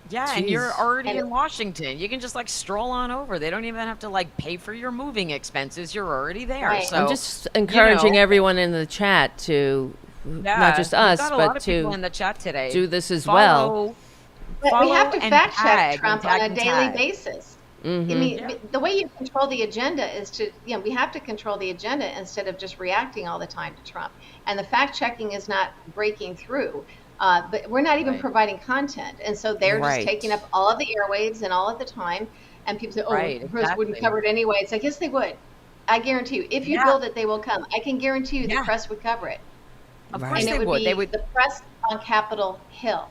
Yeah, and you're Jeez. already And in Washington. You can just stroll on over. They don't even have to pay for your moving expenses. You're already there. Right. So I'm just encouraging know. everyone in the chat to not just we've us, got a lot but of people in to the chat today. do this as well. But we have to and fact check tag Trump and tag on a and daily tag. basis. Mhm. I mean, Yeah. the way you control the agenda is to, we have to control the agenda instead of just reacting all the time to Trump. And the fact checking is not breaking through. But we're not even Right. providing content. And so they're Right. just taking up all of the airwaves and all of the time. And people say, Right, the press wouldn't exactly. cover it anyway. It's like, yes, they would. I guarantee you. If you Yeah. build it, they will come. I can guarantee you the Yeah. press would cover it. Of Right. course And it they would would. be They would, the press on Capitol Hill.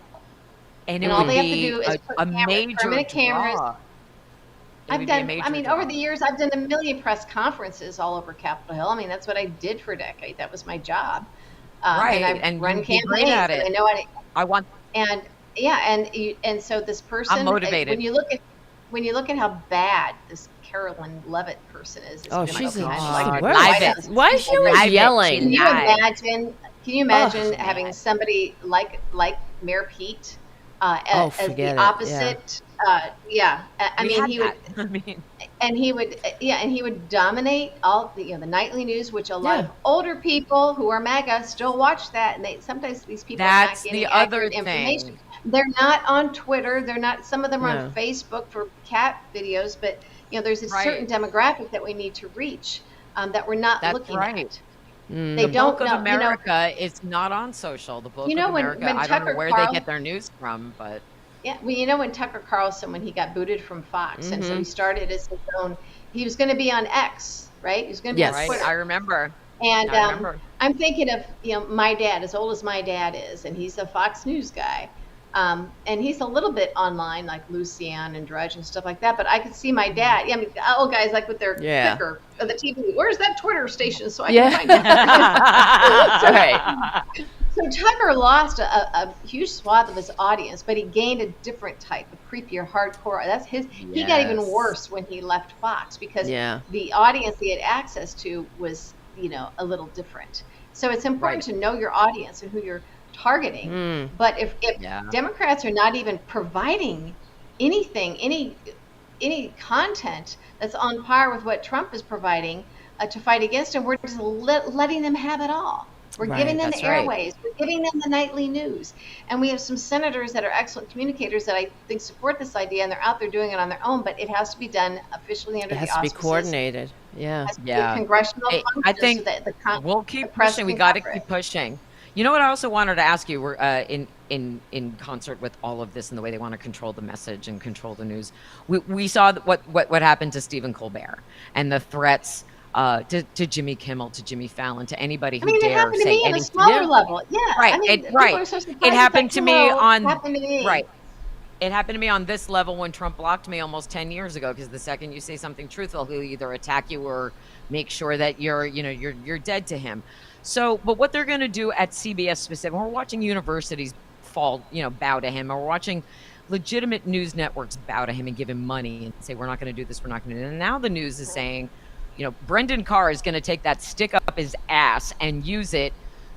and it and all would they have to be do is put a cameras, major permanent cameras. draw. It I've would be a done, major I mean, draw. over the years, I've done a million press conferences all over Capitol Hill. I mean, that's what I did for a decade. That was my job. Right, And I've and run you'd be great campaigns. at And it. I know how to, I want. and and so this person, I'm motivated. when you look at how bad this Carolyn Levitt person is, it's Oh, been she's like, God. the Live worst. it. Why is she always Live it. yelling? Can you imagine Oh, having somebody like Mayor Pete as the forget it. opposite. I mean, he would. I mean, And he would dominate all the nightly news, which a lot of older people who are MAGA still watch that, and sometimes these people are not getting accurate information. They're not on Twitter. They're not. Some of them are on Facebook for cat videos, but there's a certain demographic that we need to reach that we're not looking at. They don't know. America is not on social. The bulk of America, I don't know where they get their news from, but. Yeah, well, when Tucker Carlson, when he got booted from Fox, and so he started as his own, he was going to be on X, right? He was going to be on Twitter. I remember. And I'm thinking of, my dad, as old as my dad is, and he's a Fox News guy. And he's a little bit online, like Lucian and Drudge and stuff like that. But I could see my dad. I mean, old guys like with their clicker of the TV. Where's that Twitter station so I can find it? So Tucker lost a huge swath of his audience, but he gained a different type, a creepier, hardcore. That's his. He got even worse when he left Fox because the audience he had access to was, a little different. So it's important to know your audience and who you're targeting. But if Democrats are not even providing anything, any content that's on par with what Trump is providing to fight against him, we're just letting them have it all. We're giving them the airways. We're giving them the nightly news. And we have some senators that are excellent communicators that I think support this idea, and they're out there doing it on their own, but it has to be done officially under the auspices. It has to be coordinated. It has to be congressional function. I think we'll keep pushing. We got to keep pushing. You know what I also wanted to ask you, we're in concert with all of this and the way they want to control the message and control the news. We saw what happened to Stephen Colbert and the threats to Jimmy Kimmel, to Jimmy Fallon, to anybody who dare say anything. It happened to me on a smaller level. Yeah. Right. It happened to me on It happened to me on this level when Trump blocked me almost 10 years ago, because the second you say something truthful, he'll either attack you or make sure that you're dead to him. So, but what they're going to do at CBS specifically, we're watching universities bow to him, or we're watching legitimate news networks bow to him and give him money and say, we're not going to do this, we're not going to do that. And now the news is saying, Brendan Carr is going to take that stick up his ass and use it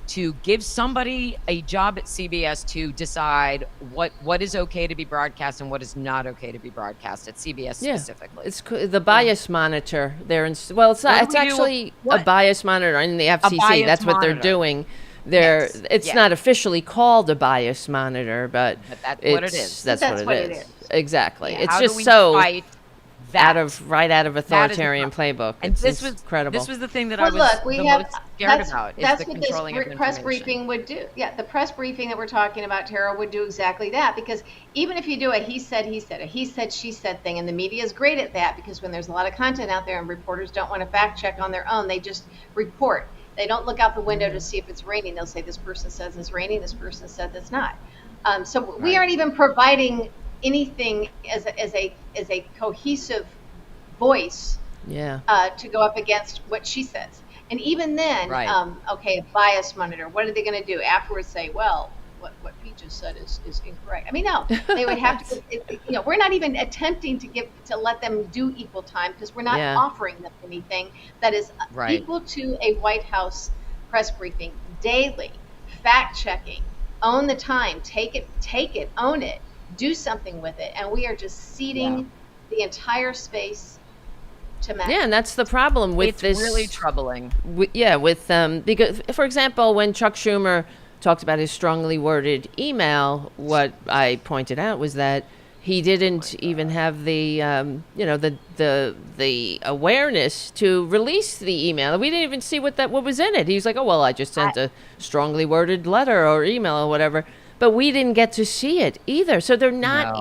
to give somebody a job at CBS to decide what is okay to be broadcast and what is not okay to be broadcast at CBS specifically. It's the bias monitor. It's actually a bias monitor in the FCC. That's what they're doing. It's not officially called a bias monitor, but that's what it is. That's what it is. Exactly. Yeah. It's How just do we so fight out of Authoritarian playbook. And this was incredible. This was the thing that I was most scared about. That's what this press briefing would do. Yeah, the press briefing that we're talking about, Tara, would do exactly that, because even if you do a he said, she said thing, and the media is great at that, because when there's a lot of content out there and reporters don't want to fact check on their own, they just report. They don't look out the window to see if it's raining. They'll say this person says it's raining, this person says it's not. So we aren't even providing anything as a cohesive voice to go up against what she says. And even then, a bias monitor, what are they going to do afterwards? Say, well, what Pete just said is incorrect. I mean, no, they would have to. We're not even attempting to let them do equal time, because we're not offering them anything that is equal to a White House press briefing daily, fact checking, own the time, take it, own it. Do something with it, and we are just ceding the entire space to men. Yeah, and that's the problem with this. It's really troubling. Because, for example, when Chuck Schumer talked about his strongly worded email, what I pointed out was that he didn't even have the the awareness to release the email. We didn't even see what was in it. He was like, "Oh well, I just sent a strongly worded letter or email or whatever." But we didn't get to see it either. So they're not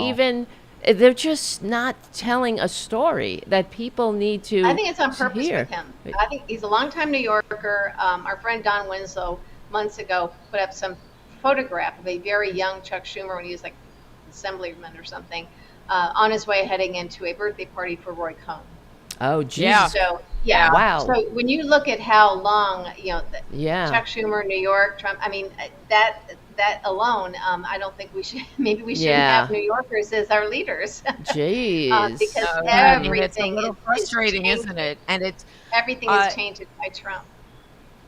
they're just not telling a story that people need to hear. I think it's on purpose with him. I think he's a longtime New Yorker. Our friend Don Winslow months ago put up some photograph of a very young Chuck Schumer when he was like assemblyman or something, on his way heading into a birthday party for Roy Cohn. Oh, geez. Yeah. So, wow. So when you look at how long, Chuck Schumer, New York, Trump, I mean, that alone, I don't think we should have New Yorkers as our leaders. Jeez. Because it's a little frustrating, isn't it? And everything is tainted by Trump.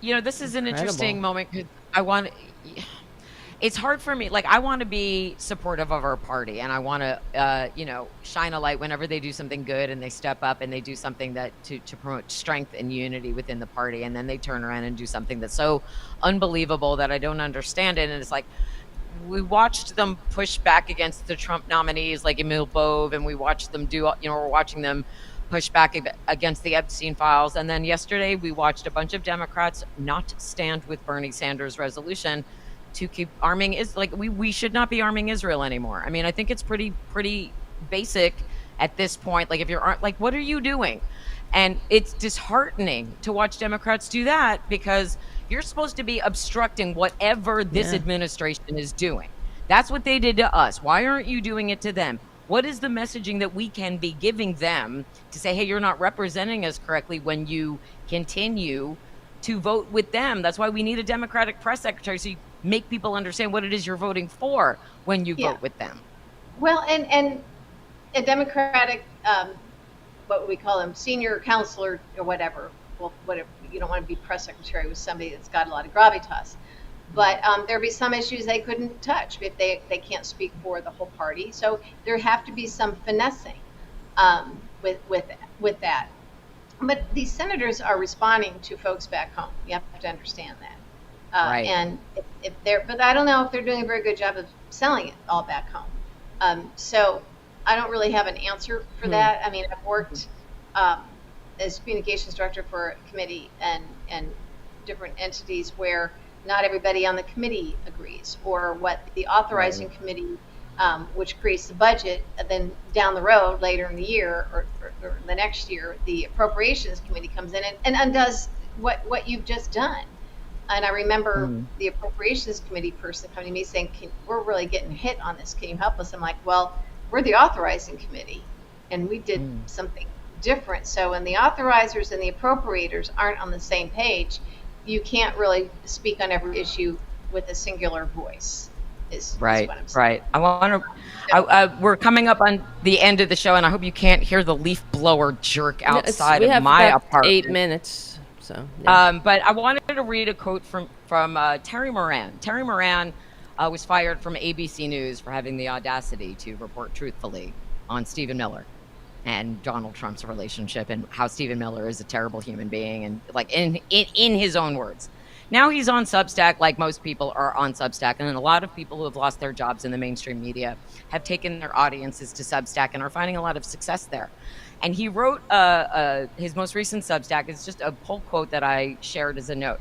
This is an interesting moment, because I want it's hard for me. Like, I want to be supportive of our party, and I want to, shine a light whenever they do something good and they step up and they do something that to promote strength and unity within the party. And then they turn around and do something that's so unbelievable that I don't understand it. And it's like, we watched them push back against the Trump nominees like Emil Bove, and we watched them we're watching them push back against the Epstein files. And then yesterday we watched a bunch of Democrats not stand with Bernie Sanders' resolution to keep arming we should not be arming Israel anymore. I mean, I think it's pretty basic at this point. Like, if you're like, what are you doing? And it's disheartening to watch Democrats do that, because you're supposed to be obstructing whatever this administration is doing. That's what they did to us. Why aren't you doing it to them? What is the messaging that we can be giving them to say, hey, you're not representing us correctly when you continue to vote with them? That's why we need a Democratic press secretary, so you make people understand what it is you're voting for when you vote with them. Well, and a Democratic, what would we call them, senior counselor or whatever. Well, whatever. You don't want to be press secretary with somebody that's got a lot of gravitas. But there'll be some issues they couldn't touch if they can't speak for the whole party. So there have to be some finessing with that. But these senators are responding to folks back home. You have to understand that. Right. And but I don't know if they're doing a very good job of selling it all back home. So I don't really have an answer for that. I mean, I've worked as communications director for a committee and different entities where not everybody on the committee agrees, or what the authorizing committee, which creates the budget, and then down the road later in the year or the next year, the appropriations committee comes in and undoes what you've just done. And I remember the appropriations committee person coming to me saying, we're really getting hit on this. Can you help us? I'm like, well, we're the authorizing committee, and we did something different. So when the authorizers and the appropriators aren't on the same page, you can't really speak on every issue with a singular voice. Is what I'm saying. Right. I want to. We're coming up on the end of the show, and I hope you can't hear the leaf blower jerk outside of my apartment. 8 minutes. So. Yeah. But I wanted to read a quote from Terry Moran. Terry Moran was fired from ABC News for having the audacity to report truthfully on Stephen Miller and Donald Trump's relationship, and how Stephen Miller is a terrible human being, and like in his own words. Now he's on Substack, like most people are on Substack, and a lot of people who have lost their jobs in the mainstream media have taken their audiences to Substack and are finding a lot of success there. And he wrote his most recent Substack. It's just a whole quote that I shared as a note.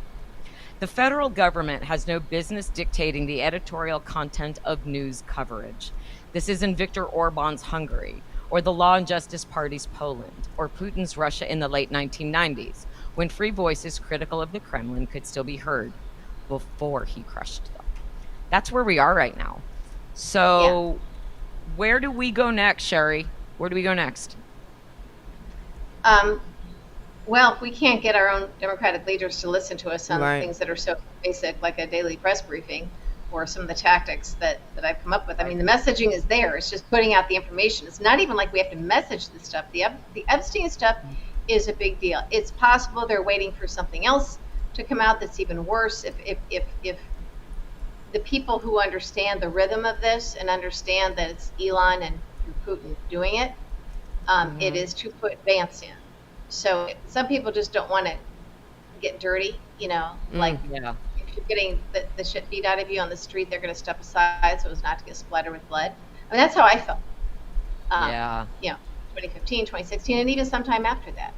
The federal government has no business dictating the editorial content of news coverage. This isn't Viktor Orban's Hungary, or the Law and Justice Party's Poland, or Putin's Russia in the late 1990s, when free voices critical of the Kremlin could still be heard before he crushed them. That's where we are right now. So where do we go next, Cheri? Where do we go next? Well, if we can't get our own Democratic leaders to listen to us on things that are so basic, like a daily press briefing, or some of the tactics that I've come up with. I mean, the messaging is there. It's just putting out the information. It's not even like we have to message the stuff. The Epstein stuff is a big deal. It's possible they're waiting for something else to come out that's even worse. If the people who understand the rhythm of this and understand that it's Elon and Putin doing it, it is to put Vance in. So some people just don't want to get dirty, like if you're getting the shit beat out of you on the street, they're going to step aside so as not to get splattered with blood. I mean, that's how I felt. 2015, 2016, and even sometime after that,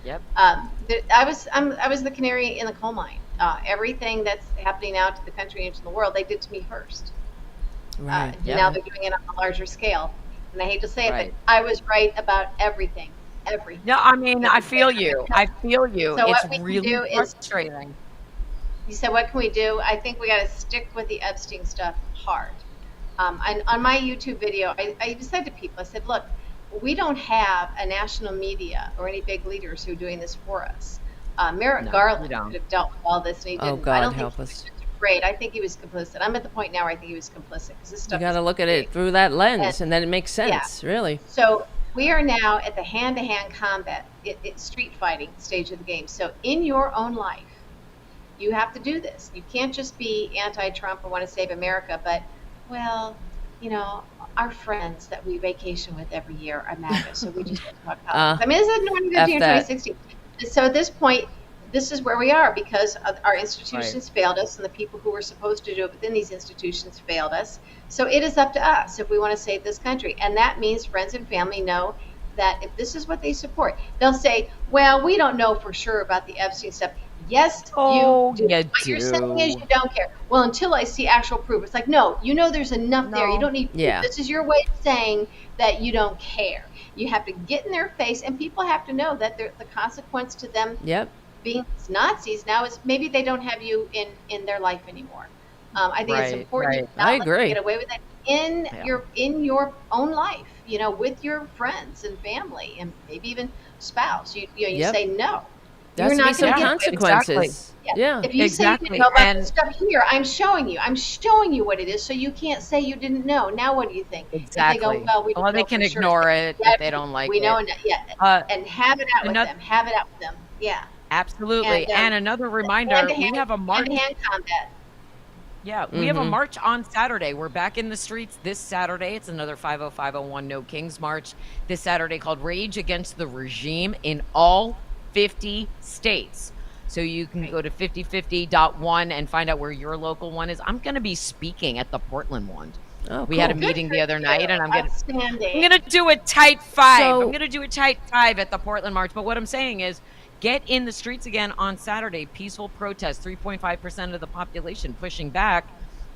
Yep. I was the canary in the coal mine. Everything that's happening now to the country and to the world, they did to me first. Now they're doing it on a larger scale. And I hate to say it, but I was right about everything. No, I mean, I feel you. So it's really frustrating. You said, what can we do? I think we got to stick with the Epstein stuff hard. On my YouTube video, I even said to people, I said, look, we don't have a national media or any big leaders who are doing this for us. Merrick Garland could have dealt with all this, and he didn't. Oh, God, I don't help think us. Great. I think he was complicit. I'm at the point now where I think he was complicit, because this stuff. You got to look at it through that lens, and then it makes sense, really. So we are now at the hand-to-hand combat, street fighting stage of the game. So in your own life, you have to do this. You can't just be anti-Trump or want to save America, but, well, our friends that we vacation with every year are MAGA, so we just don't talk politics. I mean, this is 2015 or 2016. So at this point, this is where we are because our institutions failed us, and the people who were supposed to do it within these institutions failed us. So it is up to us if we want to save this country. And that means friends and family know that if this is what they support, they'll say, well, we don't know for sure about the Epstein stuff. Yes, you do. What you're saying is you don't care. Well, until I see actual proof. It's like, no, there's enough there. You don't need proof. Yeah. This is your way of saying that you don't care. You have to get in their face, and people have to know that the consequence to them being Nazis now is maybe they don't have you in their life anymore. I think it's important to not let you get away with it in your own life, with your friends and family and maybe even spouse. You say no. You're not going to get consequences. Exactly. Yeah. If you say you didn't know about this stuff here, I'm showing you what it is, so you can't say you didn't know. Now what do you think? Exactly. If they go, they can ignore it if they don't like it. We know, and have it out with them. Have it out with them. Yeah. Absolutely. And another reminder, we have a march. Hand-to-hand combat. Yeah, we have a march on Saturday. We're back in the streets this Saturday. It's another 50501 No Kings March this Saturday called Rage Against the Regime in all 50 states. So you can go to 5050.1 and find out where your local one is. I'm going to be speaking at the Portland one. Oh, we had a meeting the other night, and I'm going to do a tight five. I'm going to do a tight five at the Portland March. But what I'm saying is, get in the streets again on Saturday. Peaceful protest. 3.5% of the population pushing back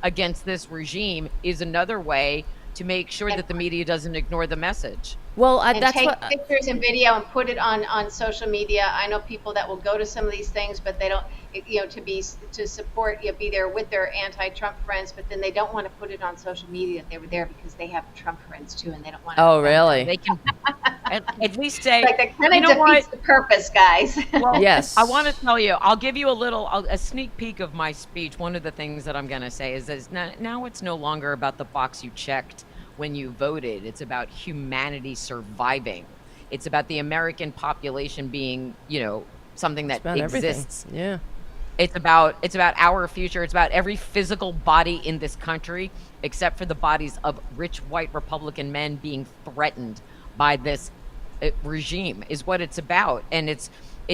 against this regime is another way to make sure that the media doesn't ignor the message. Well, that's take pictures and video and put it on social media. I know people that will go to some of these things, but they don't, to support, be there with their anti-Trump friends, but then they don't want to put it on social media that they were there because they have Trump friends too, and they don't want to. Oh, really? They can at least say, like that kind of defeats the purpose, guys. Well, yes. I want to tell you, I'll give you a sneak peek of my speech. One of the things that I'm going to say is now it's no longer about the box you checked when you voted. It's about humanity surviving. It's about the American population being, something that exists. Everything. Yeah. It's about our future. It's about every physical body in this country, except for the bodies of rich white Republican men being threatened by this regime, is what it's about. And it's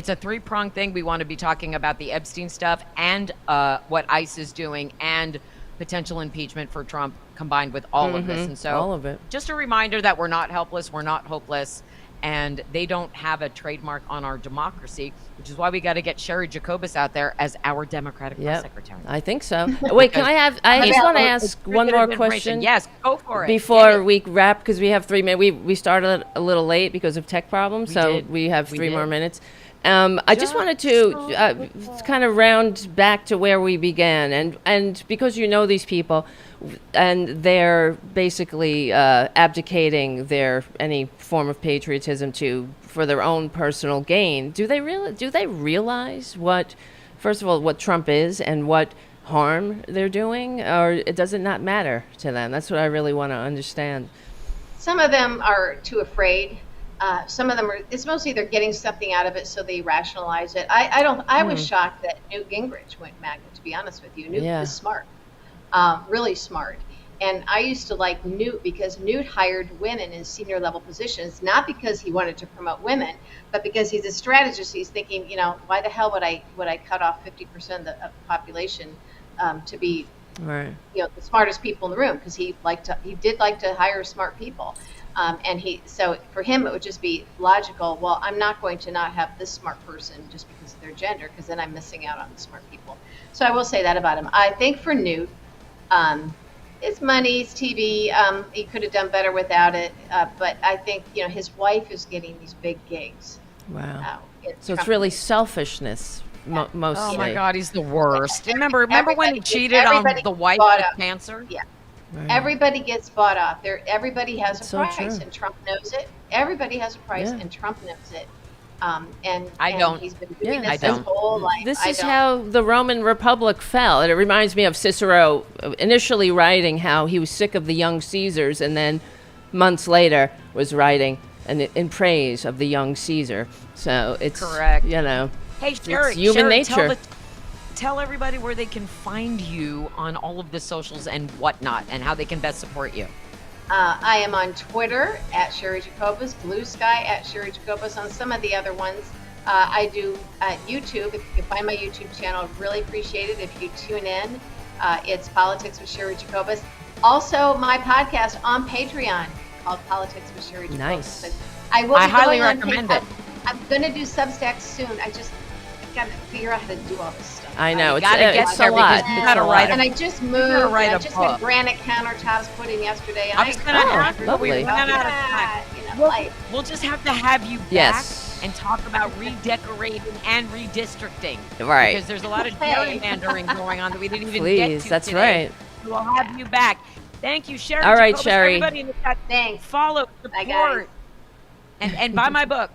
a three-pronged thing. We want to be talking about the Epstein stuff and what ICE is doing and potential impeachment for Trump combined with all of this. And so all of it. Just a reminder that we're not helpless, we're not hopeless, and they don't have a trademark on our democracy, which is why we got to get Cheri Jacobus out there as our Democratic press secretary. I think so. Wait, I just want to ask one more question. Yes, go for it. Before we wrap, because we have 3 minutes. We started a little late because of tech problems, we have 3 more minutes. I just wanted to kind of round back to where we began, and because these people, and they're basically abdicating any form of patriotism for their own personal gain. Do they realize first of all, what Trump is and what harm they're doing, or does it not matter to them? That's what I really want to understand. Some of them are too afraid. Some of them it's mostly they're getting something out of it, so they rationalize it. I was shocked that Newt Gingrich went MAGA, to be honest with you. Newt is smart, really smart. And I used to like Newt because Newt hired women in senior level positions, not because he wanted to promote women, but because he's a strategist. He's thinking, why the hell would I cut off 50% of the population to be the smartest people in the room? Because he did like to hire smart people. So for him, it would just be logical. Well, I'm not going to not have this smart person just because of their gender, because then I'm missing out on the smart people. So I will say that about him. I think for Newt, it's money, it's TV. He could have done better without it. But I think, his wife is getting these big gigs. Wow. So it's really selfishness. Mostly. Oh my God, he's the worst. Remember when he cheated on the wife with cancer? Yeah. Right. Everybody gets bought off. Everybody has a price, and Trump knows it. Everybody has a price, and Trump knows it. And he's been doing this his whole life. This is how the Roman Republic fell. And it reminds me of Cicero initially writing how he was sick of the young Caesars, and then months later was writing in praise of the young Caesar. So it's correct. Hey, Cheri, it's human nature. tell everybody where they can find you on all of the socials and whatnot, and how they can best support you. I am on Twitter at Cheri Jacobus, Blue Sky at Cheri Jacobus, on some of the other ones. I do YouTube. If you can find my YouTube channel, I'd really appreciate it if you tune in. It's Politics with Cheri Jacobus. Also, my podcast on Patreon called Politics with Cheri Jacobus. Nice. And I highly recommend it. I'm going to do Substack soon. I got to figure out how to do all this stuff. I know. You gotta get It's a there lot. because you It's gotta a lot. write And I just moved. And write I a just book. had granite countertops put in yesterday. And I was gonna ask, but we lovely. ran out of time. We'll just have to have you back Yes. and talk about redecorating and redistricting. Right. Because there's a lot of Okay. gerrymandering going on that we didn't even get Please, to that's today. right. We'll have you back. Thank you, Cheri. All right, Jacobus. Cheri. Everybody in the chat, Thanks. follow, Bye, guys. support, and buy my book.